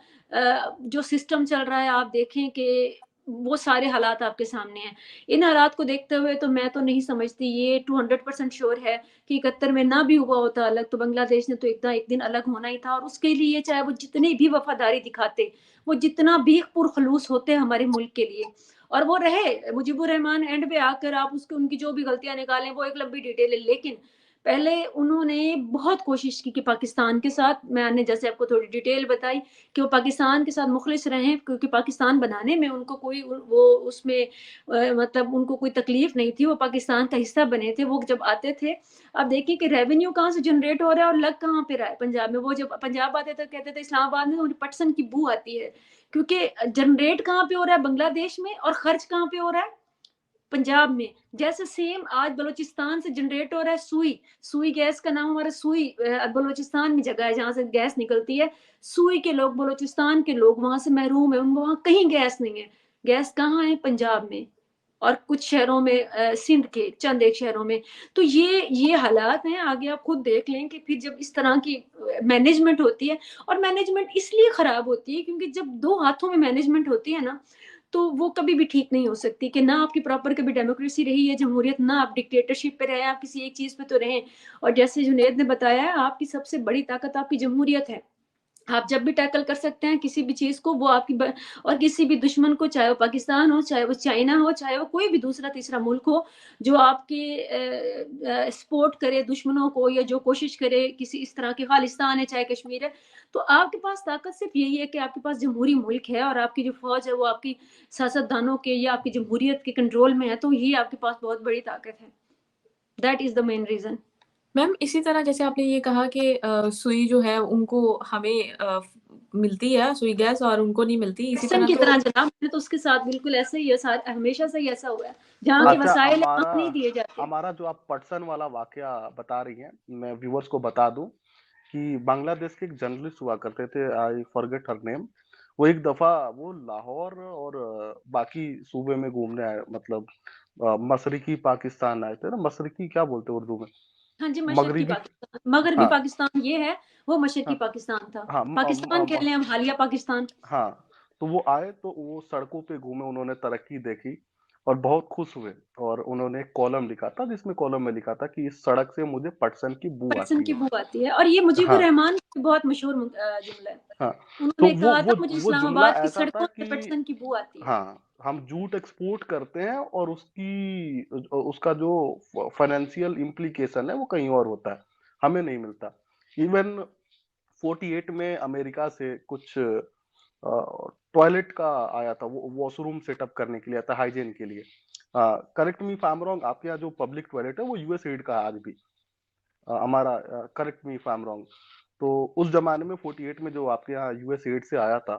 जो सिस्टम चल रहा है आप देखें कि वो सारे हालात आपके सामने हैं। इन हालात को देखते हुए तो मैं तो नहीं समझती, ये 200% श्योर है कि 71 में ना भी हुआ होता अलग तो बांग्लादेश ने तो एक दिन अलग होना ही था। और उसके लिए चाहे वो जितनी भी वफादारी दिखाते, वो जितना भी पुरखलूस होते हमारे मुल्क के लिए, और वो रहे मुजीबुर रहमान एंड पे आकर आप उसके उनकी जो भी गलतियां निकालें वो एक लंबी डिटेल है। लेकिन पहले उन्होंने बहुत कोशिश की कि पाकिस्तान के साथ, मैंने जैसे आपको थोड़ी डिटेल बताई कि वो पाकिस्तान के साथ मुखलिस रहें, क्योंकि पाकिस्तान बनाने में उनको कोई वो उसमें मतलब उनको कोई तकलीफ नहीं थी, वो पाकिस्तान का हिस्सा बने थे। वो जब आते थे अब देखिए कि रेवेन्यू कहाँ से जनरेट हो रहा है और लग कहाँ पे रहा है पंजाब में। वो जब पंजाब आते थे कहते थे इस्लामाबाद में पटसन की बू आती है, क्योंकि जनरेट कहाँ पे हो रहा है बांग्लादेश में और खर्च कहाँ पे हो रहा है पंजाब में। जैसे सेम आज बलूचिस्तान से जनरेट हो रहा है सुई गैस का नाम हमारा सुई, बलूचिस्तान में जगह है जहाँ से गैस निकलती है। सुई के लोग, बलूचिस्तान के लोग वहां से महरूम है, उनको वहां कहीं गैस नहीं है। गैस कहाँ है? पंजाब में और कुछ शहरों में, सिंध के चंद एक शहरों में। तो ये हालात हैं, आगे आप खुद देख लें कि फिर जब इस तरह की मैनेजमेंट होती है, और मैनेजमेंट इसलिए खराब होती है क्योंकि जब दो हाथों में मैनेजमेंट होती है ना तो वो कभी भी ठीक नहीं हो सकती। कि ना आपकी प्रॉपर कभी डेमोक्रेसी रही है, जमहूरियत, ना आप डिक्टेटरशिप पे रहे, आप किसी एक चीज पे तो रहे। और जैसे जुनेद ने बताया, आपकी सबसे बड़ी ताकत आपकी जमहूरियत है। आप जब भी टैकल कर सकते हैं किसी भी चीज को, वो आपकी और किसी भी दुश्मन को, चाहे वो पाकिस्तान हो, चाहे वो चाइना हो, चाहे वो कोई भी दूसरा तीसरा मुल्क हो जो आपके सपोर्ट करे दुश्मनों को, या जो कोशिश करे किसी इस तरह की, खालिस्तान है चाहे कश्मीर है, तो आपके पास ताकत सिर्फ यही है कि आपके पास जमहूरी मुल्क है और आपकी जो फौज है वो आपकी सियासतदानों के या आपकी जमहूरियत के कंट्रोल में है। तो ये आपके पास बहुत बड़ी ताकत है। That is the main reason. Ma'am इसी तरह जैसे आपने ये कहा कि सुई जो है उनको हमें मिलती है सुई गैस और उनको नहीं मिलती, इसी तरह की तो तरह जनाब, मैंने तो उसके साथ बिल्कुल ऐसा ही है, हमेशा से ही ऐसा हुआ है, जहाँ के अच्छा, वसाइल है वहाँ नहीं दिए जाते। हमारा जो आप पटसन वाला वाकया बता रही हैं, मैं व्यूअर्स को बता दूं कि बांग्लादेश के एक जर्नलिस्ट हुआ करते थे, आई फॉरगेट हर नेम। वो एक दफा वो लाहौर और बाकी सूबे में घूमने आए, मतलब मशरिकी पाकिस्तान आए थे ना, मशरिकी क्या बोलते हैं उर्दू में? हाँ जी, मशरकी मगरिबी। पाकिस्तान, मगरबी हाँ पाकिस्तान ये है, वो मशरकी हाँ पाकिस्तान था। हाँ पाकिस्तान कह लें हम, हालिया पाकिस्तान। हाँ। तो वो आए तो वो सड़कों पे घूमे, उन्होंने तरक्की देखी और बहुत खुश हुए। और उन्होंने एक कॉलम लिखा था जिसमें कॉलम में लिखा था कि इस सड़क से मुझे पटसन की बू पटसन आती की है। बू आती है, और ये मुजीबुर हाँ रहमान का बहुत मशहूर जुमला है। हाँ। तो उन्होंने कहा था मुझे वो जुमला इस्लामाबाद की ऐसा था सड़कों कि से पटसन की बू आती है। हाँ, हम जूट एक्सपोर्ट करते हैं और उसका जो फाइनेंशियल इम्प्लीकेशन है वो कहीं और होता है, हमें नहीं मिलता। इवन 48 में अमेरिका से कुछ टॉयलेट का आया था, वो वॉशरूम सेटअप करने के लिए आता, हाइजीन के लिए। Correct me if I am wrong, आपके यहाँ जो पब्लिक टॉयलेट है वो यूएस एड का है आज भी, हमारा, correct me if I am wrong. तो उस जमाने में 48 में जो आपके यहाँ यूएस एड से आया था,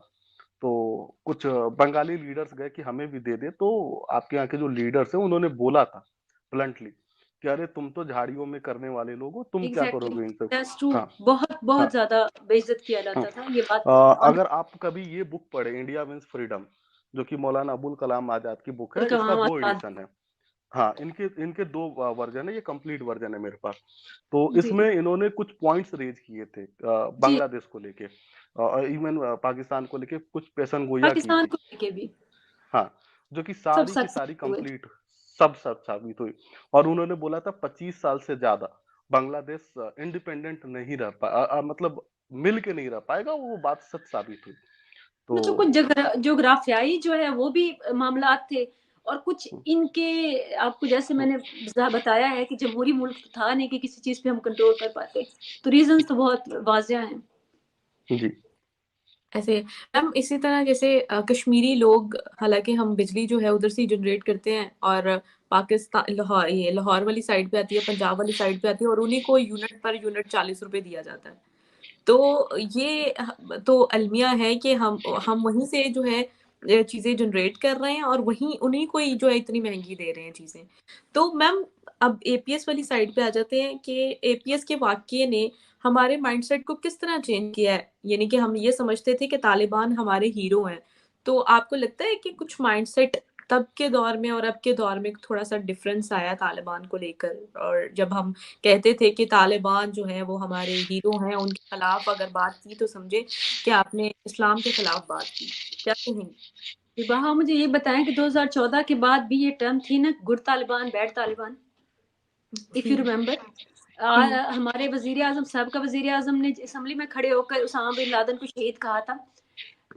तो कुछ बंगाली लीडर्स गए कि हमें भी दे दे। तो आपके यहाँ के जो लीडर्स हैं उन्होंने बोला था ब्लंटली कि अरे तुम तो झाड़ियों में करने वाले लोग हो, तुम क्या एग्जैक्टली, करोगे इनसे। That's true. हाँ बहुत बहुत हाँ ज्यादा बेइज्जत किया हाँ। जाता था, ये बात अगर आप कभी ये बुक पढ़े, इंडिया मीन्स फ्रीडम, जो कि मौलाना अबुल कलाम आजाद की बुक है, इसका कमाल 2 आजाद। एडिशन है। हाँ, इनके इनके 2 वर्ज़न है, ये कंप्लीट वर्ज़न है मेरे पास। तो जी इसमें इन्होंने कुछ पॉइंट्स रेज़ किए थे जी। बांग्लादेश को लेके इवन पाकिस्तान को लेके कुछ पेशन गोइयाँ की पाकिस्तान थी। को लेके भी हाँ, जो कि सब सारी की सारी सक्सेस हुए। कंप्लीट सब साबित हुई और उन्होंने बोला था 25 साल से ज़्यादा बांग्लादेश इंडिपेंडेंट नहीं रह मतलब मिल के नहीं रह पाएगा, वो बात सच साबित हुई। जो कुछ तो जोग्राफियाई जो है वो भी मामलात थे, और कुछ इनके आपको जैसे मैंने बताया है कि जमहूरी मुल्क तो था नहीं कि किसी चीज पे हम कंट्रोल कर पाते, तो रीजंस तो बहुत वाजिया हैं। जी, ऐसे मैम इसी तरह जैसे कश्मीरी लोग, हालांकि हम बिजली जो है उधर से जनरेट करते हैं, और पाकिस्तान लाहौर, ये लाहौर वाली साइड पे आती है, पंजाब वाली साइड पे आती है, और उन्हीं को यूनिट पर यूनिट 40 रुपए दिया जाता है। तो ये तो अलमिया है कि हम वहीं से जो है चीजें जनरेट कर रहे हैं, और वहीं उन्हीं को ही जो है इतनी महंगी दे रहे हैं चीजें। तो मैम अब एपीएस वाली साइड पे आ जाते हैं कि एपीएस के वाकये ने हमारे माइंडसेट को किस तरह चेंज किया है। यानी कि हम ये समझते थे कि तालिबान हमारे हीरो हैं, तो आपको लगता है कि कुछ माइंडसेट तब के दौर में और अब के दौर में थोड़ा सा डिफरेंस आया तालिबान को लेकर, और जब हम कहते थे कि तालिबान जो है वो हमारे हीरो हैं, उनके खिलाफ अगर बात की तो समझे कि आपने इस्लाम के खिलाफ बात की, क्या कहेंगे? विवाह, मुझे ये बताएं कि 2014 के बाद भी ये टर्म थी ना, good Taliban bad Taliban, if you remember. हमारे वजीर आजम, सबका वजीर आजम ने असम्बली में खड़े होकर उसामा बिन लादेन को शहीद कहा था।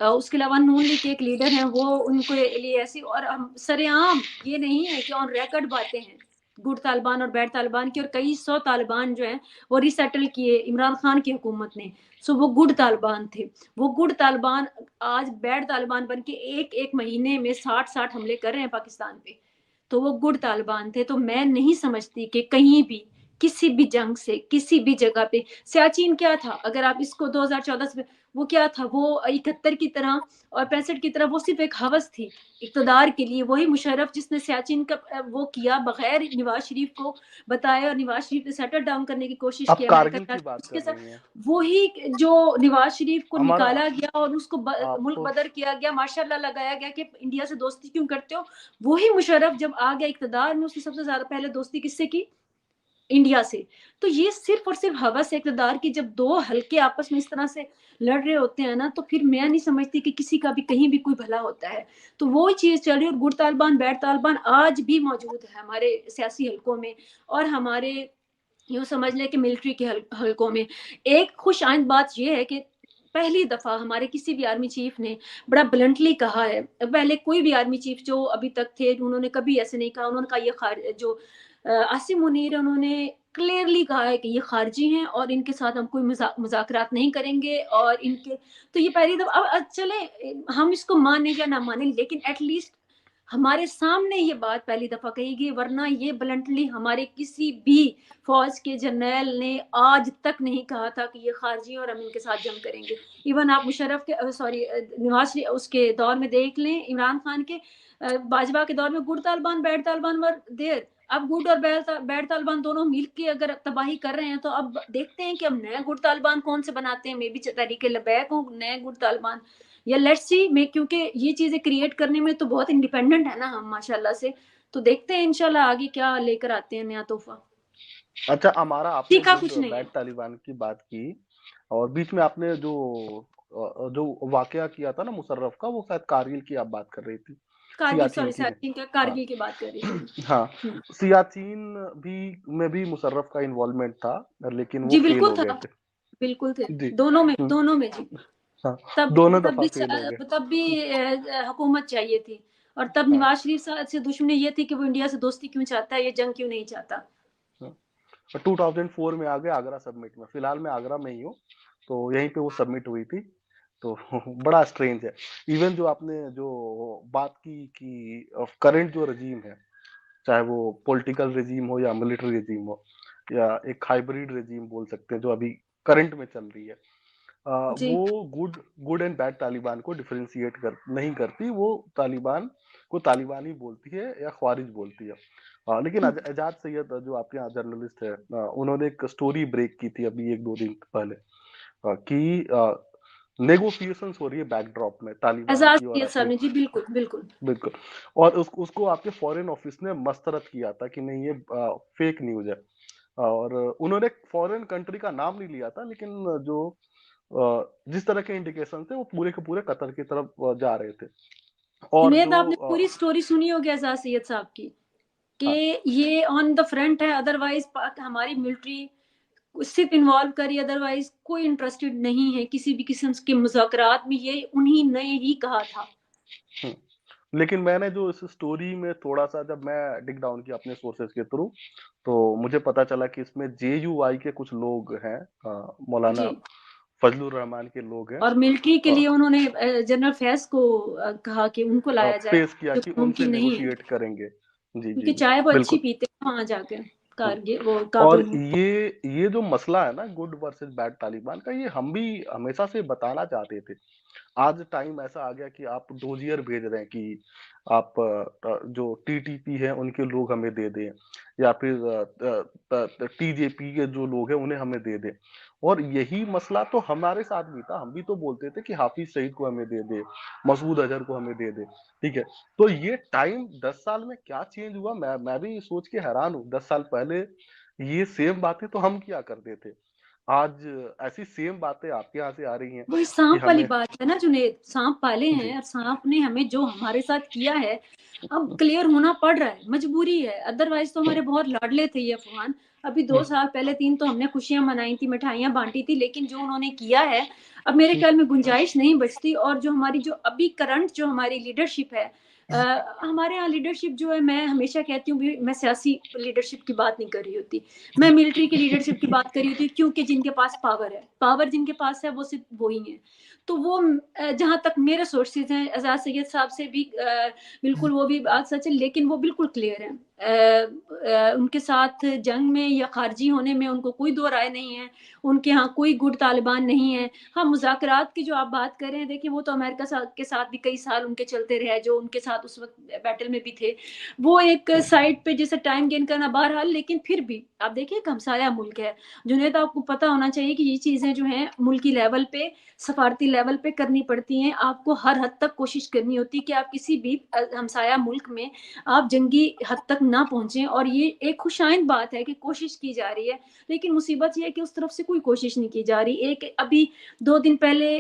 उसके अलावा नून लीग के एक लीडर हैं, वो उनको लिए ऐसी, और हम सरेआम, ये नहीं है कि ऑन रिकॉर्ड बातें हैं गुड तालिबान और बैड तालिबान की, और कई 100 तालिबान जो हैं वो रिसेटल किए इमरान खान की हुकूमत ने। सो वो गुड तालिबान थे। वो गुड तालिबान आज बैड तालिबान बन के एक एक महीने में 60 हमले कर रहे हैं पाकिस्तान पे। तो वो गुड तालिबान थे। तो मैं नहीं समझती कि कहीं भी किसी भी जंग से किसी भी जगह पे सियाचिन क्या था, अगर आप इसको 2014 से, वो क्या था, वो 71 की तरह और 65 की तरह, वो सिर्फ एक हवस थी इक्तदार के लिए। वही मुशर्रफ जिसने सियाचिन का वो किया बगैर नवाज शरीफ को बताया, और नवाज शरीफ ने सेटल डाउन करने की कोशिश आप की कारगिल अमेरिका, की बात उसके कर साथ रही हैं। वही जो नवाज शरीफ को हमारा निकाला गया और उसको मुल्क आपको बदर किया गया, माशाल्लाह लगाया गया कि इंडिया से दोस्ती क्यों करते हो। वही मुशर्रफ जब आ गया इक्तदार में, उसने सबसे ज्यादा पहले दोस्ती किससे की? इंडिया से। तो ये सिर्फ और सिर्फ हवस है इक़्तिदार की। जब दो हल्के आपस में इस तरह से लड़ रहे होते हैं ना, तो फिर मैं नहीं समझती कि किसी का भी कहीं भी कोई भला होता है। तो वो चीज़ चल रही है, और गुड तालिबान बैड तालिबान आज भी मौजूद है हमारे सियासी हलकों में, और हमारे यूँ समझ लें कि मिलिट्री के हलकों में। एक खुश आइंद बात ये है कि पहली दफ़ा हमारे किसी भी आर्मी चीफ ने बड़ा ब्लंटली कहा है। पहले कोई भी आर्मी चीफ जो अभी तक थे, उन्होंने कभी ऐसे नहीं कहा। उन्होंने कहा ये जो आसिम मुनीर, उन्होंने क्लियरली कहा है कि ये खारजी हैं और इनके साथ हम कोई मुज़ाकरात नहीं करेंगे, और इनके, तो ये पहली दफ़ा। अब चले हम इसको माने या ना माने, लेकिन एटलीस्ट हमारे सामने ये बात पहली दफा कही गई, वरना ये ब्लंटली हमारे किसी भी फौज के जर्नल ने आज तक नहीं कहा था कि ये खारजी और हम इनके साथ जंग करेंगे। इवन आप मुशर्रफ के, सॉरी, नवाज उसके दौर में देख लें, इमरान खान के, बाजवा के दौर में गुड तालिबान बैड तालिबान वर देर। अब गुड और बैड तालिबान दोनों मिल के अगर तबाही कर रहे हैं, तो अब देखते हैं कि हम नए गुड तालिबान कौन से बनाते हैं। मे बी तहरीके लबैक हो नए गुड तालिबान, या लेट्स सी मैं, क्योंकि ये चीजें क्रिएट करने में तो बहुत इंडिपेंडेंट है ना हम माशाल्लाह से। तो देखते हैं इंशाल्लाह आगे क्या लेकर आते हैं नया तोहफा। अच्छा, हमारा आपने सीखा गुड कुछ नहीं बैड है। तालिबान की बात की और बीच में आपने जो वाकया किया था ना मुशर्रफ का, वो शायद कारगिल की आप बात कर रही थी, कारगिल, सियाचिन सॉरी, की नहीं। सियाचिन का, हाँ कारगिल की बात कर रही थी। हाँ, हम्म। सियाचिन भी में भी मुशर्रफ का इन्वॉल्वमेंट था, लेकिन वो जी फेल बिल्कुल हो गए था, थे। बिल्कुल थे। जी। हम्म, दोनों में जी। हाँ, तब दोनों तब दफा भी फेल हो गए। तब भी हुकूमत चाहिए थी, और तब हाँ, नवाज शरीफ से दुश्मनी ये थी कि वो इंडिया से दोस्ती क्यों चाहता है, ये जंग क्यों नहीं चाहता। हाँ। 2004 में आ गए आगरा सबमिट में। फिलहाल मैं आगरा में ही हूँ, तो यहीं पे वो सबमिट हुई थी। तो बड़ा स्ट्रेंज है। इवन जो आपने जो बात की कि करंट जो रजीम है, चाहे वो पॉलिटिकल रजीम हो या मिलिट्री रजीम हो या एक हाइब्रिड रजीम बोल सकते हैं जो अभी करंट में चल रही है, जी वो गुड एंड बैड तालिबान को डिफरेंशिएट नहीं करती। वो तालिबान को तालिबान ही बोलती है या ख्वारिज बोलती है। लेकिन एजाज सैयद जो आपके यहाँ जर्नलिस्ट है, उन्होंने एक स्टोरी ब्रेक की थी अभी 1-2 दिन पहले, कि नेगोशिएशंस हो रही है बैकड्रॉप में तालिबान एजाज की और सैयद साहब अपनी। ने, जी बिल्कुल बिल्कुल। बिल्कुल। और उसको आपके फॉरेन ऑफिस ने मस्तरद किया था कि नहीं ये फेक न्यूज है, और उन्होंने फॉरेन कंट्री का नाम नहीं लिया था, लेकिन जो जिस तरह के इंडिकेशन थे वो पूरे के पूरे कतर की तरफ जा रहे थे। और जुनेद, जो आपने पूरी स्टोरी सुनी होगी एजाज सैयद साहब की कि हाँ, ये ऑन द फ्रंट है, अदरवाइज हमारी मिलिट्री सिर्फ इन्वॉल्व करी, अदरवाइज कोई इंटरेस्टेड नहीं है किसी भी किस्म के मुज़ाकरात में, ये उन्हीं ने ही कहा था। लेकिन मैंने जो इस स्टोरी में थोड़ा सा जब मैं डिग डाउन किया अपने सोर्सेज के थ्रू, तो मुझे पता चला कि इसमें JUI के कुछ लोग हैं, मौलाना जी, फजलुर रहमान के लोग हैं, और मिलिट्री के लिए उन्होंने जनरल फैज को कहा कि उनको लाया जाए, पेश किया जो कि उनसे मुमकिन नहीं है, नेगोशिएट करेंगे। जी जी क्योंकि जी, चाय वो अच्छी बिल्कुल। पीते हैं वहां जाके हम्म। कारगिल, वो और काबुल में। ये जो मसला है ना गुड वर्सेस बैड तालिबान का, ये हम भी हमेशा से बताना चाहते थे। आज टाइम ऐसा आ गया कि आप डोजियर भेज रहे हैं कि आप जो TTP है उनके लोग हमें दे दें, या फिर TJP के जो लोग हैं उन्हें हमें दे दें। और यही मसला तो हमारे साथ भी था, हम भी तो बोलते थे कि हाफिज सईद को हमें दे दे, मसूद अजहर को हमें दे दे। ठीक है, तो ये टाइम 10 साल में क्या चेंज हुआ, मैं भी सोच के हैरान हूँ। 10 साल पहले ये सेम बातें तो हम किया करते थे, आज ऐसी सेम बातें आपके यहाँ से आ रही हैं वही कि सांप वाली हमें। बात है ना जुनेद, सांप पाले जी हैं और सांप ने हमें जो हमारे साथ किया है अब क्लियर होना पड़ रहा है, मजबूरी है, अदरवाइज तो हमारे बहुत लाडले थे ये अफगान। अभी 2 साल पहले 3 तो हमने खुशियां मनाई थी, मिठाइयां बांटी थी, लेकिन जो उन्होंने किया है अब मेरे ख्याल में गुंजाइश नहीं बचती। और जो हमारी जो अभी करंट जो हमारी लीडरशिप है, हमारे यहाँ लीडरशिप जो है, मैं हमेशा कहती हूँ मैं सियासी लीडरशिप की बात नहीं कर रही होती, मैं मिलिट्री की लीडरशिप की बात कर रही होती, क्योंकि जिनके पास पावर है, पावर जिनके पास है वो सिर्फ वो ही है। तो वो जहां तक मेरे सोर्सेज हैं, एजाज सैयद साहब से भी बिल्कुल वो भी बात सच है, लेकिन वो बिल्कुल क्लियर है, उनके साथ जंग में या खारजी होने में उनको कोई दो राय नहीं है, उनके यहाँ कोई गुड तालिबान नहीं है। हाँ, मुज़ाकरात की जो आप बात कर रहे हैं, देखिए वो तो अमेरिका के साथ भी कई साल उनके चलते रहे, जो उनके साथ उस वक्त बैटल में भी थे, वो एक साइड पे जैसे टाइम गेन करना, बहरहाल। लेकिन फिर भी आप देखिए एक हमसाया मुल्क है जुनेद, आपको पता होना चाहिए कि ये चीजें जो हैं मुल्की लेवल पे, सफारती लेवल पे करनी पड़ती हैं, आपको हर हद तक कोशिश करनी होती है कि आप किसी भी हमसाया मुल्क में आप जंगी हद तक ना पहुंचे। और ये एक खुशाइंद बात है कि कोशिश की जा रही है, लेकिन मुसीबत ये है कि उस तरफ से कोई कोशिश नहीं की जा रही। एक अभी 2 दिन पहले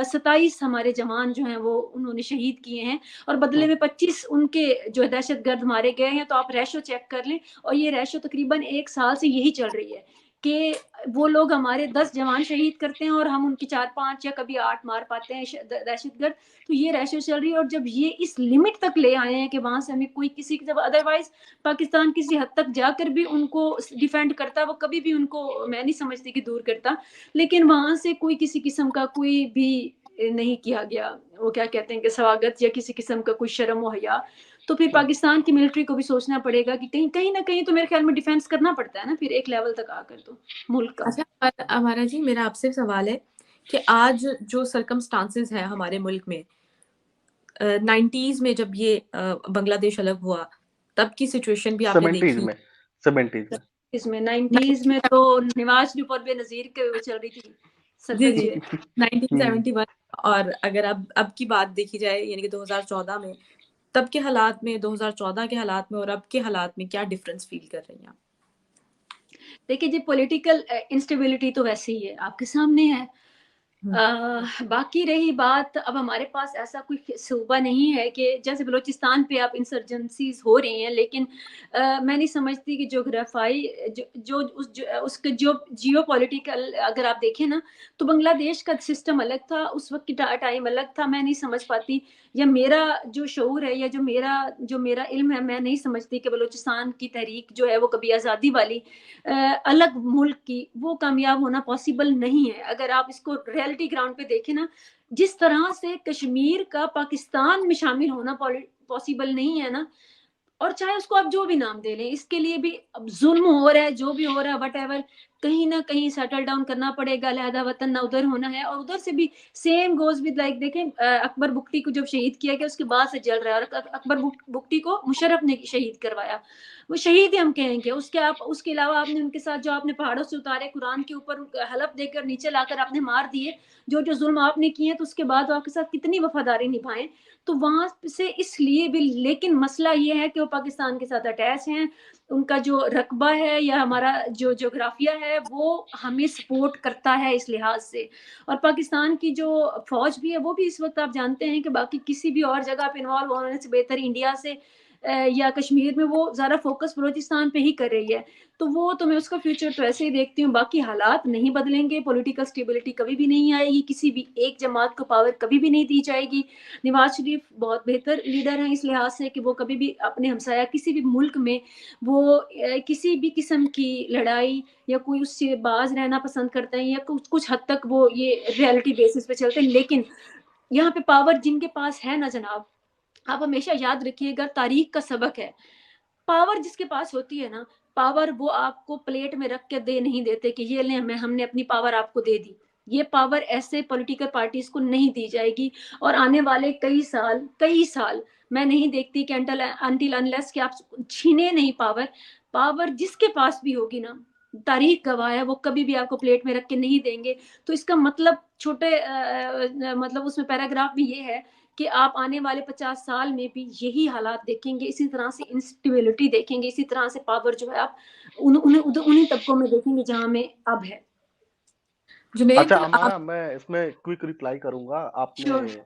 27 हमारे जवान जो हैं वो उन्होंने शहीद किए हैं, और बदले में 25 उनके जो दहशतगर्द मारे गए हैं। तो आप रेशो चेक कर लें, और ये रेशो तकरीबन 1 साल से यही चल रही है कि वो लोग हमारे 10 जवान शहीद करते हैं और हम उनकी 4-5 या कभी 8 मार पाते हैं दहशतगर्द। तो ये रेशो चल रही है, और जब ये इस लिमिट तक ले आए हैं कि वहां से हमें कोई किसी की, जब अदरवाइज पाकिस्तान किसी हद तक जाकर भी उनको डिफेंड करता, वो कभी भी उनको, मैं नहीं समझती कि दूर करता, लेकिन वहां से कोई किसी किस्म का कोई भी नहीं किया गया, वो क्या कहते हैं कि स्वागत या किसी किस्म का कोई शर्म व हया। तो फिर पाकिस्तान की मिलिट्री को भी सोचना पड़ेगा कि कहीं कहीं ना कहीं तो मेरे ख्याल में डिफेंस करना पड़ता है ना, फिर एक लेवल तक आकर तो मुल्क का। अच्छा अमारा जी, मेरा आपसे सवाल है कि आज जो सर्कमस्टांसेस है हमारे मुल्क में, 90s में जब ये बांग्लादेश अलग हुआ, तब की सिचुएशन भी आपने 70s देखी। में 70s में इसमें 90s में तो नवाज शरीफ और बेनजीर के वो चल रही थी जी सतत जी, ये। 1971। और अगर अब की बात देखी जाए, यानी कि 2014 में, तब के हालात में, 2014 के हालात में और अब के हालात में क्या डिफरेंस फील कर रही हैं आप? देखिए जी, पॉलिटिकल इंस्टेबिलिटी तो वैसे ही है, आपके सामने है। बाकी रही बात, अब हमारे पास ऐसा कोई सूबा नहीं है कि जैसे बलूचिस्तान पे आप इंसर्जेंसीज हो रही हैं, लेकिन मैं नहीं समझती कि जोग्राफाई उसके जो जियो पॉलिटिकल अगर आप देखें ना, तो बांग्लादेश का सिस्टम अलग था, उस वक्त की टाइम अलग था। मैं नहीं समझ पाती, या मेरा जो शऊर है या जो मेरा इल्म है, मैं नहीं समझती कि बलूचिस्तान की तहरीक जो है वो कभी आज़ादी वाली अलग मुल्क की वो कामयाब होना पॉसिबल नहीं है। अगर आप इसको रियलिटी ग्राउंड पे देखें ना, जिस तरह से कश्मीर का पाकिस्तान में शामिल होना पॉसिबल नहीं है ना, और चाहे उसको आप जो भी नाम दे लें, इसके लिए भी अब जुल्म हो रहा है, जो भी हो रहा है, वट एवर, कहीं ना कहीं सेटल डाउन करना पड़ेगा, अलहदा वतन ना उधर होना है। और उधर से भी सेम गोज विद लाइक, देखें अकबर बुगटी को जब शहीद किया गया उसके बाद से जल रहा है, और अकबर बुगटी को मुशर्रफ ने शहीद करवाया, वो शहीद ही हम कहेंगे। उसके अलावा आपने उनके साथ जो आपने पहाड़ों से उतारे, कुरान के ऊपर हलफ देकर नीचे लाकर आपने मार दिए, जो जो जुल्म आपने किए, तो उसके बाद आपके साथ कितनी वफादारी निभाएं। तो वहां से इसलिए भी, लेकिन मसला ये है कि वो पाकिस्तान के साथ अटैच हैं, उनका जो रकबा है या हमारा जो जोग्राफिया है वो हमें सपोर्ट करता है इस लिहाज से। और पाकिस्तान की जो फौज भी है वो भी इस वक्त आप जानते हैं कि बाकी किसी भी और जगह पे इन्वॉल्व होने से बेहतर इंडिया से या कश्मीर में वो ज़्यादा फोकस बलूचिस्तान पे ही कर रही है। तो वो तो मैं उसका फ्यूचर तो ऐसे ही देखती हूँ। बाकी हालात नहीं बदलेंगे, पॉलिटिकल स्टेबिलिटी कभी भी नहीं आएगी, किसी भी एक जमात को पावर कभी भी नहीं दी जाएगी। नवाज शरीफ बहुत बेहतर लीडर हैं इस लिहाज से कि वो कभी भी अपने हमसाया किसी भी मुल्क में वो किसी भी किस्म की लड़ाई या कोई उससे बाज रहना पसंद करते हैं, या कुछ हद तक वो ये रियलिटी बेसिस पे चलते हैं। लेकिन यहाँ पे पावर जिनके पास है ना जनाब, आप हमेशा याद रखिएगा, तारीख का सबक है, पावर जिसके पास होती है ना, पावर वो आपको प्लेट में रख के दे नहीं देते कि ये ले हमने अपनी पावर आपको दे दी। ये पावर ऐसे पॉलिटिकल पार्टीज को नहीं दी जाएगी। और आने वाले कई साल मैं नहीं देखती कि अंटिल अनलेस कि आप छीने नहीं पावर जिसके पास भी होगी ना, तारीख गवाह है, वो कभी भी आपको प्लेट में रख के नहीं देंगे। तो इसका मतलब छोटे मतलब उसमें पैराग्राफ भी ये है कि आप आने वाले 50 साल में भी यही हालात देखेंगे, इसी तरह से इंस्टेबिलिटी देखेंगे, इसी तरह से पावर जो है आप उन्हीं तबकों में देखेंगे जहां में अब है। जुनेद, अच्छा अमाया, मैं इसमें क्विक रिप्लाई करूंगा। आपने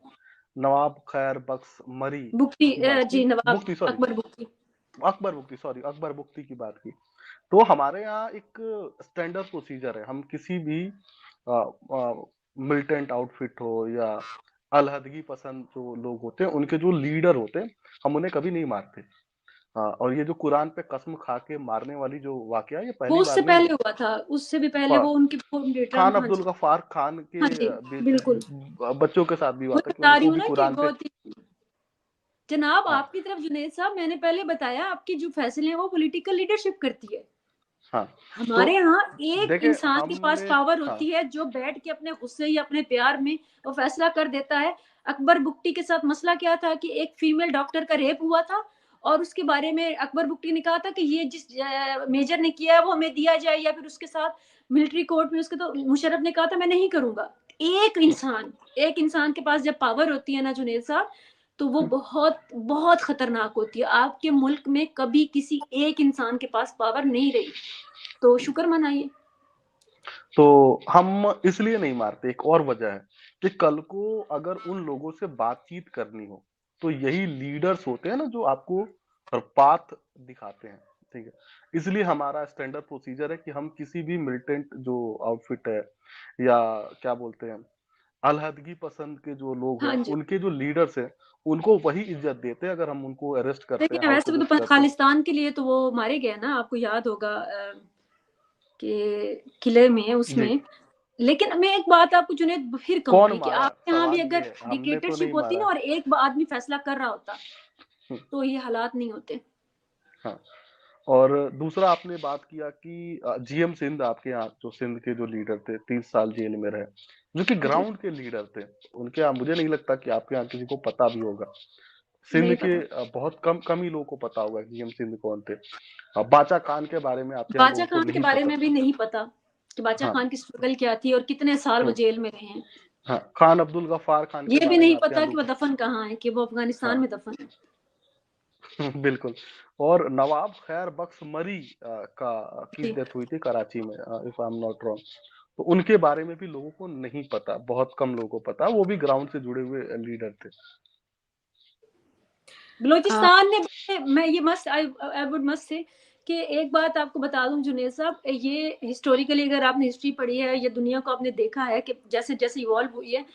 नवाब खैर बख्श मरी बुख्ती की बात जी, की, नवाब बुख्ती सॉरी, अकबर बुख्ती अकबर बुख्ती की बात की। तो हमारे यहाँ एक स्टैंडर्ड प्रोसीजर है, हम किसी भी मिलिटेंट आउटफिट हो या अलहदगी पसंद जो लोग होते हैं, उनके जो लीडर होते हैं, हम उन्हें कभी नहीं मारते। और ये जो कुरान पे कसम खा के मारने वाली जो वाकया, ये वो पहली उससे बार नहीं पहले है। हुआ था, उससे भी पहले वो उनके खान ट्रम्प। हाँ अब्दुल जी, गफ्फार खान के हाँ जी, बिल्कुल। बच्चों के साथ भी हुआ वो था कि बता रही उनको हूँ भी ना कि कुरान पे। बहुत ही जनाब हाँ आपकी तरफ जुनेद साहब, मैंने पहले बताया आपकी जो फैसले हैं वो पॉलिटिकल लीडरशिप करती है। हाँ। तो हमारे यहाँ एक देखिए इंसान के पास हमने, पावर हाँ होती है जो बैठ के अपने गुस्से या अपने प्यार में वो फैसला कर देता है। अकबर बुगटी के साथ मसला क्या था कि एक फीमेल डॉक्टर का रेप हुआ था, और उसके बारे में अकबर बुगटी ने कहा था कि ये जिस मेजर ने किया है वो हमें दिया जाए, या फिर उसके साथ मिलिट्री कोर्ट में उसके, तो मुशर्रफ ने कहा था मैं नहीं करूंगा। एक इंसान के पास जब पावर होती है ना जुनेद साहब, तो वो बहुत बहुत खतरनाक होती है। आपके मुल्क में कभी किसी एक इंसान के पास पावर नहीं रही, तो शुक्र मनाइए। तो हम इसलिए नहीं मारते, एक और वजह है कि कल को अगर उन लोगों से बातचीत करनी हो, तो यही लीडर्स होते हैं ना जो आपको पाथ दिखाते हैं। ठीक है, इसलिए हमारा स्टैंडर्ड प्रोसीजर है कि हम किसी भी मिलिटेंट जो आउटफिट है या क्या बोलते हैं अलहदगी पसंद के जो लोग हैं, हाँ जी, उनके जो लीडर्स हैं, उनको वही इज्जत देते हैं अगर हम उनको अरेस्ट करते हैं, लेकिन हाउस वैसे भी अरेस्ट तो करते हैं। खालिस्तान के लिए तो वो मारे गए ना, आपको याद होगा कि किले में जी, उसमें। लेकिन मैं एक बात आपको जुनेद फिर कौन कहूंगी कि मारा, आपके यहाँ भी सवाल ये अगर है, हमने तो डिक्टेटरशिप नहीं होती ना मारा। और एक आदमी फैसला कर रहा होता, हम्म, तो ये हालात नहीं होते। हाँ। और दूसरा आपने बात किया कि जीएम सिंध, आपके यहाँ जो सिंध के जो लीडर थे, 30 साल जेल में रहे, जो कि जी, ग्राउंड के लीडर थे। उनके यहाँ मुझे नहीं लगता कि आपके यहाँ किसी को पता भी होगा। सिंध नहीं के पता। बहुत कम ही लोगों को पता होगा कि जीएम सिंध कौन थे। बाचा खान के बारे में आपके यहाँ बाचा लोगों को खान के नहीं बारे पता। में भी नहीं पता कि बाचा हाँ। खान की स्ट्रगल क्या थी और कितने साल वो हम्म, जेल में रहे हैं। हाँ, खान अब्दुल गफ्फार खान के ये भी बारे में नहीं आपके यहाँ पता कि वो लोग। दफन कहाँ है, कि वो अफगानिस्तान हाँ में दफन है। बिल्कुल। और नवाब खैर बख्श मरी की जी, डेथ हुई थी कराची में, if I am not wrong. तो उनके बारे में भी लोगों को नहीं पता, बहुत कम लोगों को पता, वो भी ग्राउंड से जुड़े हुए लीडर थे। बलूचिस्तान ने, मैं ये must I would must say कि एक बात आपको बता दूं जुनेद साहब, ये हिस्टोरिकली अगर आपने हिस्ट्री पढ़ी है या दुनिया को आपने देखा है कि जैसे जैसे इवॉल्व हुई है,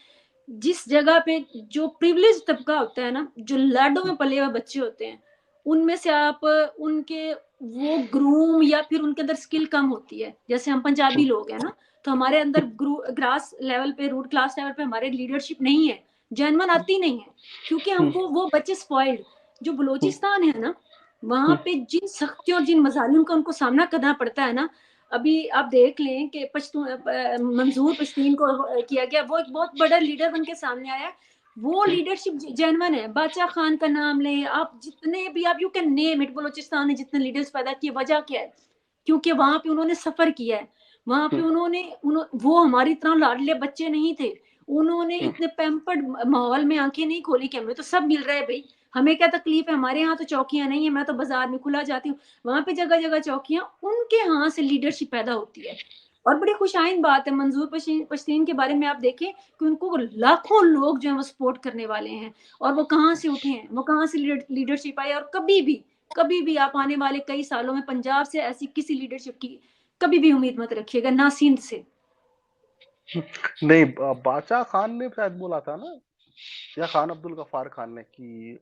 जिस जगह पे जो प्रिविलेज तबका होता है ना, जो लाडो में पले हुए बच्चे होते हैं, उनमें से आप उनके वो ग्रूम या फिर उनके अंदर स्किल कम होती है। जैसे हम पंजाबी लोग हैं ना, तो हमारे अंदर ग्रास लेवल पे, रूट क्लास लेवल पे हमारे लीडरशिप नहीं है, जनमन आती नहीं है, क्योंकि हमको वो बच्चे स्पॉइल्ड। जो बलूचिस्तान है ना, वहां पे जिन सख्तियों और जिन मजालिम का उनको सामना करना पड़ता है ना, अभी आप देख लें कि मंजूर पश्तीन को किया गया, वो एक बहुत बड़ा लीडर बन के सामने आया। वो लीडरशिप जेन्युइन है। बादशाह खान का नाम लें आप, जितने भी आप, you can name it, Balochistan ने जितने लीडर्स पैदा किए, वजह क्या है? क्योंकि वहां पे उन्होंने सफर किया है, वहां पे वो हमारी तरह लाडले बच्चे नहीं थे। उन्होंने इतने पैम्पर्ड माहौल में आंखें नहीं खोली कि हमें तो सब मिल रहा है भाई, हमें क्या तकलीफ है, हमारे यहाँ तो चौकियां नहीं है, मैं तो बाजार में खुला जाती हूँ, वहां पे जगह जगह चौकियां। उनके यहाँ से लीडरशिप पैदा होती है। और बड़ी खुशाइन बात है मंजूर पश्तीन के बारे में, आप देखें कि उनको लाखों लोग जो है वो सपोर्ट करने वाले हैं। और वो कहाँ से उठे हैं, वो कहाँ से लीडरशिप आई। और कभी भी आप आने वाले कई सालों में पंजाब से ऐसी किसी लीडरशिप की कभी भी उम्मीद मत रखिएगा, ना सिंध से। नहीं, बादशाह खान ने शायद बोला था ना, या खान अब्दुल गफ्फार खान ने, कि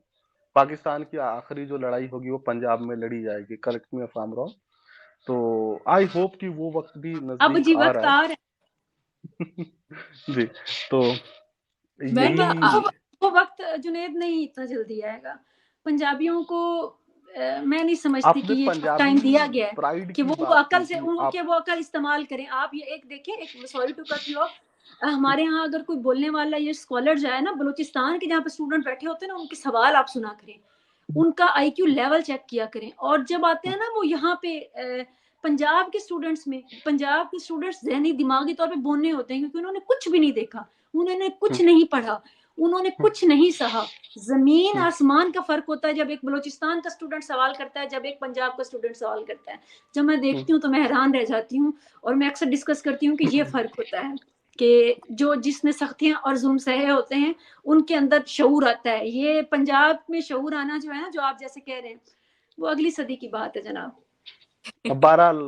पाकिस्तान की आखिरी जो लड़ाई होगी वो पंजाब में लड़ी जाएगी। Correct me if I am wrong. तो आई होप कि वो वक्त भी अब नजदीक जी आ वक्त रहा आ रहा है। जी, तो मैम यही वो वक्त जुनेद नहीं इतना जल्दी आएगा। पंजाबियों को मैं नहीं समझती कि आपने ये पंजाबी टाइम दिया गया है प्राइड कि की वो बात अकल की से कि उनके आप वो अकल इस्तेमाल करें। आप ये एक देखें, एक sorry to cut you off, हमारे यहाँ अगर कोई बोलने वाला ये स्कॉलर जाए ना बलूचिस्तान के, जहाँ पे स्टूडेंट बैठे होते हैं ना, उनके सवाल आप सुना करें, उनका आईक्यू लेवल चेक किया करें। और जब आते हैं ना वो यहाँ पे पंजाब के स्टूडेंट्स जहनी दिमागी तौर पे बोलने होते हैं, क्योंकि उन्होंने कुछ भी नहीं देखा, उन्होंने कुछ नहीं पढ़ा, उन्होंने कुछ नहीं सहा। जमीन आसमान का फर्क होता है जब एक बलूचिस्तान का स्टूडेंट सवाल करता है, जब एक पंजाब का स्टूडेंट सवाल करता है। जब मैं देखती हूँ तो मैं हैरान रह जाती हूँ। और मैं अक्सर डिस्कस करती हूँ कि ये फर्क होता है कि जिसने सख्तियां और जुल्म सहे होते हैं उनके अंदर शऊर आता है। ये पंजाब में शऊर आना जो है ना, जो आप जैसे कह रहे हैं, वो अगली सदी की बात है जनाब। बहरहाल,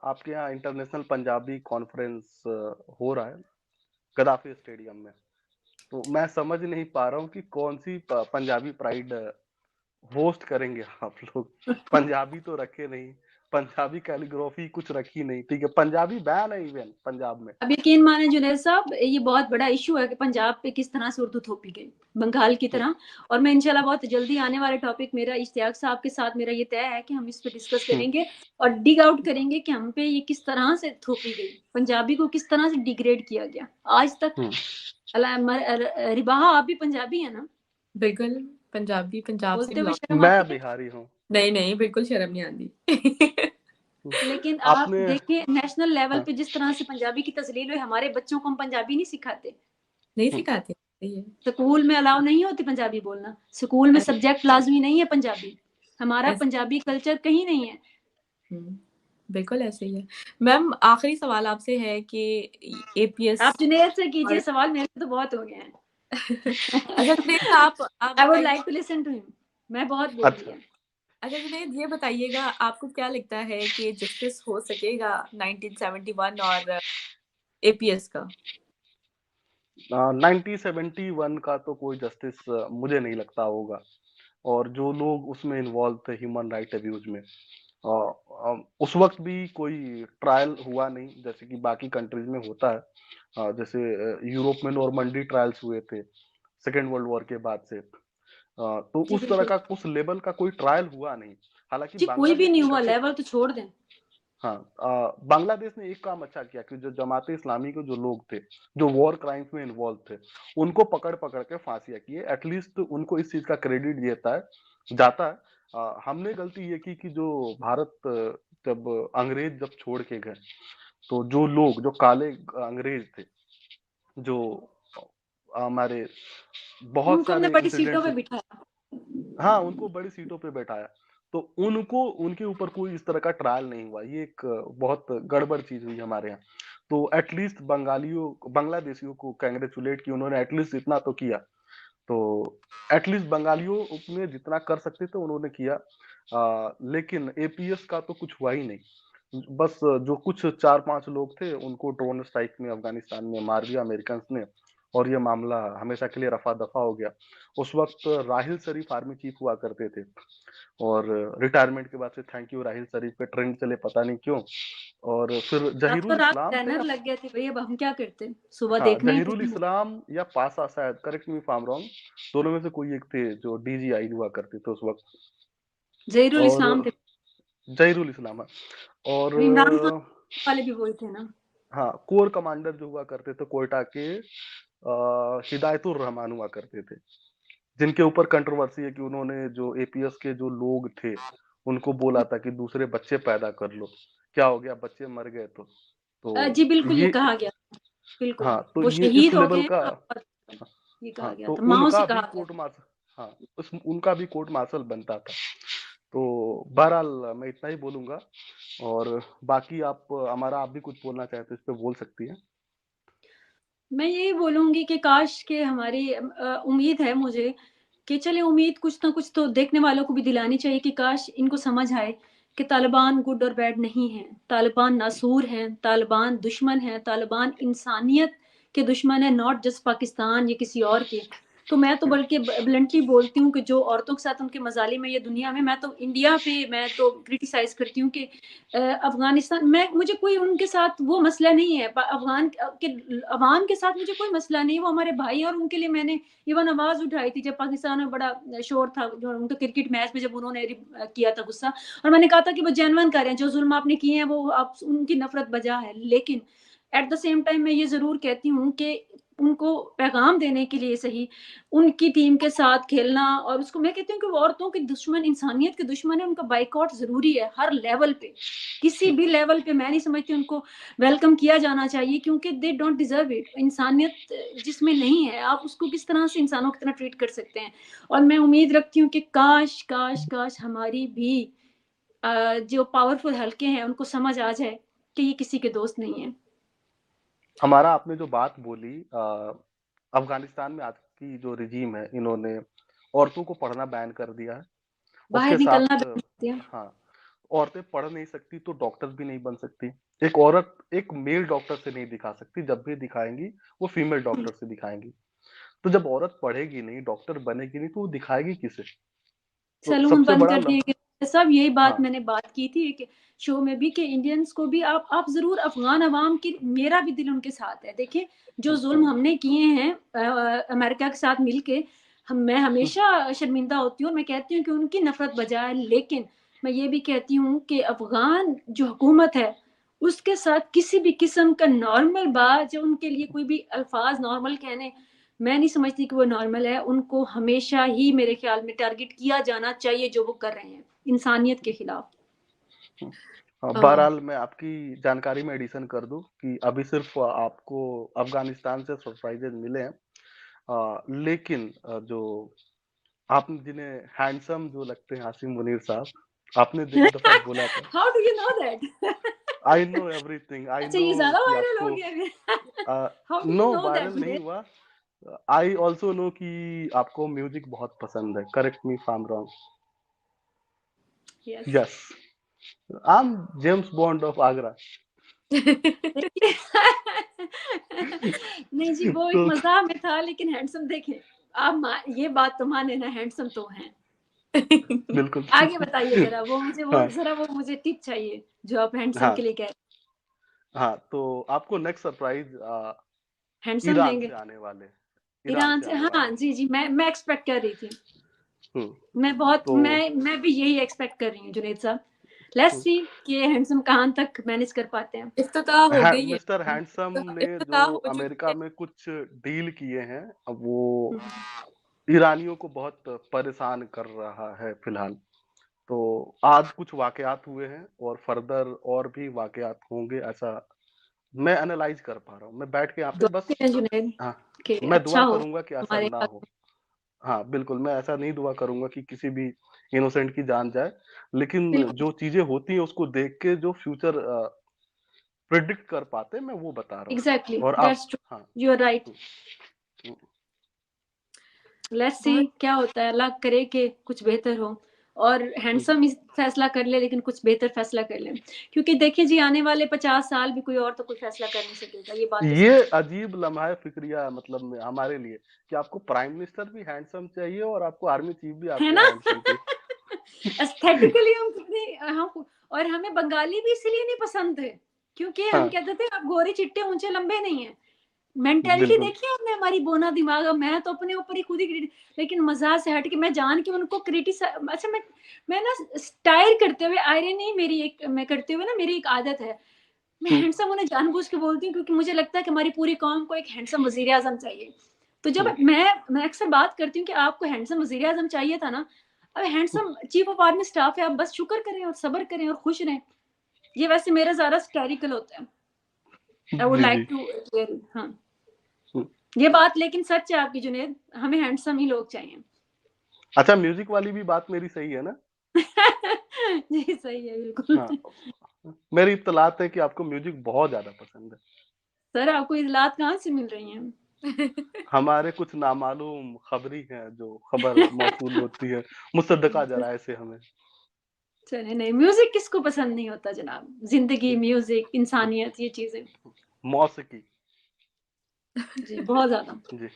आपके यहाँ इंटरनेशनल पंजाबी कॉन्फ्रेंस हो रहा है गद्दाफी स्टेडियम में। तो मैं समझ नहीं पा रहा हूँ कि कौन सी पंजाबी प्राइड होस्ट करेंगे आप लोग। पंजाबी तो रखे नहीं, पंजाबी कैलीग्राफी कुछ रखी नहीं, ठीक है, पंजाबी बैन है इवन पंजाब में। अब यकीन माने जुनैद साहब, ये बहुत बड़ा इशू है कि पंजाब पे किस तरह से उर्दू थोपी गई बंगाल की तरह। और मैं इंशाल्लाह बहुत जल्दी आने वाले टॉपिक, मेरा इश्तियाक साहब के साथ मेरा ये तय है कि हम इस पे डिस्कस करेंगे और डिग आउट करेंगे कि हम पे ये किस तरह से थोपी गई, पंजाबी को किस तरह से डिग्रेड किया गया आज तक। रिबाहा, आप भी पंजाबी है ना? बिल्कुल पंजाबी, पंजाब से बोलते हुए बिलोंग। शर्म मैं आती है? बिहारी हूँ। नहीं बिल्कुल शर्म नहीं आती। लेकिन आप आपने देखें नेशनल लेवल हाँ, पे जिस तरह से पंजाबी की तस्लील हुई, हमारे बच्चों को हम पंजाबी नहीं सिखाते, नहीं सिखाते, सही है। स्कूल में अलाउ नहीं होती पंजाबी बोलना, स्कूल में ऐसे सब्जेक्ट लाजमी नहीं है पंजाबी, हमारा ऐसे पंजाबी कल्चर कहीं नहीं है। बिल्कुल ऐसे ही है। मैम आखिरी सवाल आपसे है कि एपीएस आप जुनेद से कीजिए और सवाल, मेरे तो बहुत हो गए हैं। अच्छा जुनेद आप आई वुड बताइए। Like to listen to him, मैं बहुत बोल रही अच्छा, है। अच्छा जुनेद ये बताइएगा, आपको क्या लगता है कि जस्टिस हो सकेगा 1971 और एपीएस का? 1971 का तो कोई जस्टिस मुझे नहीं लगता होगा। और जो लोग उसमें इन्वॉल्व थे ह्यूमन राइट अब्यूज में, उस वक्त भी कोई ट्रायल हुआ नहीं जैसे कि बाकी कंट्रीज में होता है। जैसे यूरोप में नॉर्मंडी ट्रायल्स हुए थे सेकेंड वर्ल्ड वॉर के बाद से। तो जी उस तरह बिल्कुल का, उस लेवल का कोई ट्रायल हुआ नहीं। हालांकि जी, कोई भी बांग्लादेश नहीं ने एक हुआ, अच्छे, लेवल तो छोड़ दें। हाँ, बांग्लादेश ने एक काम अच्छा किया कि जो जमात इस्लामी के जो लोग थे, जो वॉर क्राइम्स में इन्वॉल्व थे, उनको पकड़ पकड़ के फांसियां की। एटलीस्ट उनको इस चीज का क्रेडिट जाता है। हमने गलती ये की कि जो भारत जब अंग्रेज जब छोड़ के गए, तो जो लोग, जो काले अंग्रेज थे, जो हमारे बहुत उनको हमने सारे बड़ी सीटों इंसिडेंट्स, पे बिठाया। हाँ, उनको बड़ी सीटों पे बैठाया। तो उनको, उनके ऊपर कोई इस तरह का ट्रायल नहीं हुआ। ये एक बहुत गड़बड़ चीज हुई हमारे यहाँ। तो एटलीस्ट बांग्लादेशियों को कैंग्रेचुलेट की, उन्होंने एटलीस्ट इतना तो किया। तो एटलीस्ट बंगालियों ने जितना कर सकते थे उन्होंने किया। लेकिन एपीएस का तो कुछ हुआ ही नहीं। बस जो कुछ 4-5 लोग थे उनको ड्रोन स्ट्राइक में अफगानिस्तान में मार दिया अमेरिकन ने, और ये मामला हमेशा के लिए रफा दफा हो गया। उस वक्त राहिल शरीफ आर्मी चीफ हुआ करते थे, और रिटायरमेंट के बाद से थैंक यू राहिल शरीफ पे ट्रेंड चले पता नहीं क्यों। और फिर तब तो जहीरुल रात इस्लाम थे, बैनर या लग गए थे भाई, अब हम क्या करते, सुबह हाँ, देखना ही जहीरुल थे। इस्लाम या पासा, शायद, correct me if I am wrong, दोनों में से कोई एक थे जो डीजीआई हुआ करते थे उस वक्त। जहीरुल और इस्लाम थे। जहीरुल इस्लाम, और इमरान खान वाले भी वही थे ना। हाँ, कोर कमांडर जो हुआ करते थे कोयटा के हिदायतुर रहमान हुआ करते थे, जिनके ऊपर कंट्रोवर्सी है कि उन्होंने जो एपीएस के जो लोग थे उनको बोला था कि दूसरे बच्चे पैदा कर लो, क्या हो गया, बच्चे मर गए तो जी बिल्कुल, ये ये कहा गया, बिल्कुल हाँ, तो वो ये इस शहीद हो लेवल गए का, ना, और ये कहा हाँ, गया तो था, माओ से उनका भी कहा गया कोर्ट था। मार्शल, हाँ, उनका भी कोर्ट मार्शल बनता था। तो बहरहाल मैं इतना ही बोलूंगा, और बाकी आप भी कुछ बोलना चाहते हो इस पे बोल सकती हैं। मैं यही बोलूंगी कि काश के हमारी उम्मीद है मुझे कि चले, उम्मीद कुछ ना कुछ तो देखने वालों को भी दिलानी चाहिए कि काश इनको समझ आए कि तालिबान गुड और बैड नहीं है, तालिबान नासूर हैं, तालिबान दुश्मन है, तालिबान इंसानियत के दुश्मन है, नॉट जस्ट पाकिस्तान या किसी और के। तो मैं तो बल्कि ब्लंटली बोलती हूँ कि जो औरतों के साथ उनके मजालिम है ये दुनिया में, मैं तो इंडिया पे मैं तो क्रिटिसाइज करती हूँ कि अफगानिस्तान, मैं मुझे कोई उनके साथ वो मसला नहीं है, अफगान के अवाम के साथ मुझे कोई मसला नहीं है, वो हमारे भाई हैं और उनके लिए मैंने इवन आवाज उठाई थी जब पाकिस्तान में बड़ा शोर था जो उनका क्रिकेट मैच में, जब उन्होंने किया था गुस्सा, और मैंने कहा था कि वो जेन्युइन कर रहे हैं, जो जुल्म आपने किए हैं वो आप उनकी नफरत बजा है। लेकिन एट द सेम टाइम मैं ये जरूर कहती हूँ कि उनको पैगाम देने के लिए सही उनकी टीम के साथ खेलना, और उसको मैं कहती हूँ कि वो औरतों के दुश्मन, इंसानियत के दुश्मन है, उनका बाइकआउट जरूरी है हर लेवल पे, किसी भी लेवल पे मैं नहीं समझती उनको वेलकम किया जाना चाहिए, क्योंकि दे डोंट डिजर्व इट। इंसानियत जिसमें नहीं है आप उसको किस तरह से इंसानों की तरह ट्रीट कर सकते हैं। और मैं उम्मीद रखती हूँ कि काश काश काश हमारी भी जो पावरफुल हल्के हैं उनको समझ आ जाए कि ये किसी के दोस्त नहीं है। हमारा आपने जो बात बोली, अफगानिस्तान में आज की जो रिजीम है, इन्होंने औरतों को पढ़ना बैन कर दिया है। बाहर उसके निकलना साथ, भी सकते हैं। हाँ, औरतें पढ़ नहीं सकती तो डॉक्टर भी नहीं बन सकती। एक औरत एक मेल डॉक्टर से नहीं दिखा सकती, जब भी दिखाएंगी वो फीमेल डॉक्टर से दिखाएंगी। तो जब औरत पढ़ेगी नहीं, डॉक्टर बनेगी नहीं, तो वो दिखाएगी किसे? तो सैलून सबसे बंद बड़ा कर दिए गए सब, यही बात हाँ, मैंने बात की थी कि शो में भी कि इंडियंस को भी आप जरूर, अफगान अवाम की मेरा भी दिल उनके साथ है। देखिए जो जुल्म हमने किए हैं अमेरिका के साथ मिलके, मैं हमेशा शर्मिंदा होती हूँ और मैं कहती हूँ कि उनकी नफरत बजाय, लेकिन मैं ये भी कहती हूँ कि अफगान जो हुकूमत है उसके साथ किसी भी किस्म का नॉर्मल बात, जो उनके लिए कोई भी अल्फाज नॉर्मल कहने, मैं नहीं समझती कि वो नॉर्मल है। उनको हमेशा ही मेरे ख्याल में टारगेट किया जाना चाहिए जो वो कर रहे हैं इंसानियत के खिलाफ। बहरहाल मैं आपकी जानकारी में एडिशन कर दूं कि अभी सिर्फ आपको अफगानिस्तान से सरप्राइजेज मिले हैं, लेकिन जो आप जिन्हें हैंडसम जो लगते हैं, आसिम मुनीर साहब, आपने एक दफा बोला था, how do you know that? I know everything, I अच्छा, नो ये ज्यादा कि वायरल हो आपको गया। How do know you know viral नहीं दैट? हुआ। आई ऑल्सो नो कि आपको म्यूजिक बहुत पसंद है, correct me if I am wrong. Yes. Yes, I am James bond of Agra. नहीं जी, वो एक तो मजाक में था, लेकिन हैंडसम देखें आप ये बात तो माने ना, हैंडसम तो हैं। बिल्कुल। आगे बताइए जरा, हाँ, वो मुझे टिप चाहिए जो आप हैंडसम हाँ, के लिए कह रहे हाँ, तो आपको नेक्स्ट सरप्राइज हैं। हैंडसम ईरान देंगे? से आने वाले, ईरान ईरान से से, आने हाँ वाले। जी जी, मैं एक्सपेक्ट कर रही थी। हम्म, तो मैं भी यही एक्सपेक्ट कर रही हूँ जुनेद साहब। लेट्स सी कि हैंडसम कहाँ तक मैनेज कर पाते हैं। इफ्तिताह हो गई है, मिस्टर हैंडसम ने जो इफ्तिताह हो चुकी अमेरिका है। में कुछ डील किए हैं, अब वो हम्म, ईरानियों को बहुत परेशान कर रहा है फिलहाल। तो आज कुछ वाकयात हुए हैं और फर्दर और भी वाकयात होंगे, ऐसा मैं एनालाइज कर पा रहा हूँ। मैं बैठ के यहाँ पे दुआ बस, करें जुनेद हाँ, कि मैं अच्छा दुआ हो करूंगा कि ऐसा हमारे ना पास। हो। हाँ, बिल्कुल, मैं ऐसा नहीं दुआ करूंगा कि किसी भी इनोसेंट की जान जाए, लेकिन बिल्कुल, जो चीजें होती हैं उसको देख के जो फ्यूचर प्रिडिक्ट कर पाते हैं, मैं वो बता रहा हूँ। एग्जैक्टली, और आप, दैट्स ट्रू, हाँ, you are right. Hmm, let's see बहुत क्या होता है, अल्लाह करे कि कुछ बेहतर हो और हम्म। हैंडसम इस फैसला कर ले, लेकिन कुछ बेहतर फैसला कर ले, क्योंकि देखिए जी आने वाले 50 साल भी कोई और तो कोई फैसला कर नहीं सकेगा, ये बात तो ये सच है। अजीब लम्हा फिक्रिया, मतलब हमारे लिए, कि आपको प्राइम मिनिस्टर भी हैंडसम चाहिए और आपको आर्मी चीफ भी है आपके ना? हैंडसम चाहिए। एस्थेटिकली हम कितने हम, और हमें बंगाली भी इसलिए नहीं पसंद थे क्योंकि हम हाँ, कहते थे आप गोरे चिट्टे ऊंचे लंबे नहीं है। मेंटेलिटी बिल्कुल। देखिए आपने हमारी, बोना दिमाग। मैं तो अपने ऊपर ही खुद ही लेकिन मजाक से हट के मैं जान के उनको क्रिटिसाइज, अच्छा मैं ना स्टाइल करते हुए, आयरन नहीं मेरी एक, मैं करते हुए ना, मेरी एक आदत है, मैं हैंडसम उन्हें जानबूझ के बोलती हूँ क्योंकि मुझे लगता है कि हमारी पूरी कौम को एक हैंडसम वजीर आजम चाहिए। तो जब मैं अक्सर बात करती हूँ कि आपको हैंडसम वजीर आजम चाहिए था ना, अब handsome chief of army staff है, आप बस शुक्र करें और सब्र करें और खुश रहें। ये वैसे मेरा ज़्यादा स्टैरिकल होता है। आई वुड लाइक टू हाँ ये बात लेकिन सच है आपकी जुनेद, हमें हैंडसम ही लोग चाहिए। अच्छा, म्यूजिक वाली भी बात मेरी सही है ना? जी सही है बिल्कुल। हाँ, मेरी इत्तलात है कि आपको म्यूजिक बहुत ज्यादा पसंद है। सर आपको इतलात कहाँ से मिल रही हैं? हमारे कुछ नामालूम खबरी हैं जो खबर मौसूल होती है मुसद्दका जराए से हमें। चले नहीं, म्यूजिक किसको पसंद नहीं होता जनाब, जिंदगी, म्यूजिक, इंसानियत, ये चीजें। मौसीकी जी बहुत ज्यादा। जी।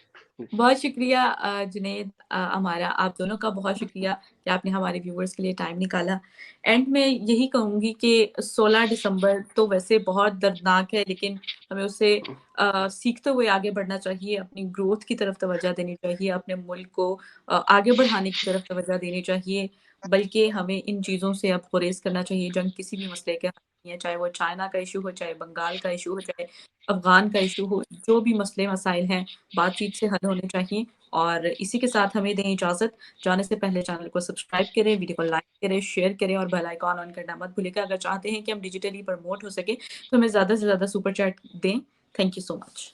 बहुत शुक्रिया जुनैद, हमारा आप दोनों का बहुत शुक्रिया कि आपने हमारे व्यूवर्स के लिए टाइम निकाला। एंड में यही कहूँगी कि 16 दिसंबर तो वैसे बहुत दर्दनाक है, लेकिन हमें उससे सीखते हुए आगे बढ़ना चाहिए, अपनी ग्रोथ की तरफ तवज्जो देनी चाहिए, अपने मुल्क को आगे बढ़ाने की तरफ तवज्जो देनी चाहिए, बल्कि हमें इन चीज़ों से अब गुरेज करना चाहिए। जंग किसी भी मसले के हल नहीं है, चाहे वो चाइना का इशू हो, चाहे बंगाल का इशू हो, चाहे अफ़गान का इशू हो, जो भी मसले मसाइल हैं बातचीत से हल होने चाहिए। और इसी के साथ हमें दें इजाज़त। जाने से पहले चैनल को सब्सक्राइब करें, वीडियो को लाइक करें, शेयर करें और बेल आइकॉन ऑन करना मत भूलिएगा। अगर चाहते हैं कि हम डिजिटली प्रमोट हो सके तो हमें ज़्यादा से ज़्यादा सुपर चैट दें। Thank you so much.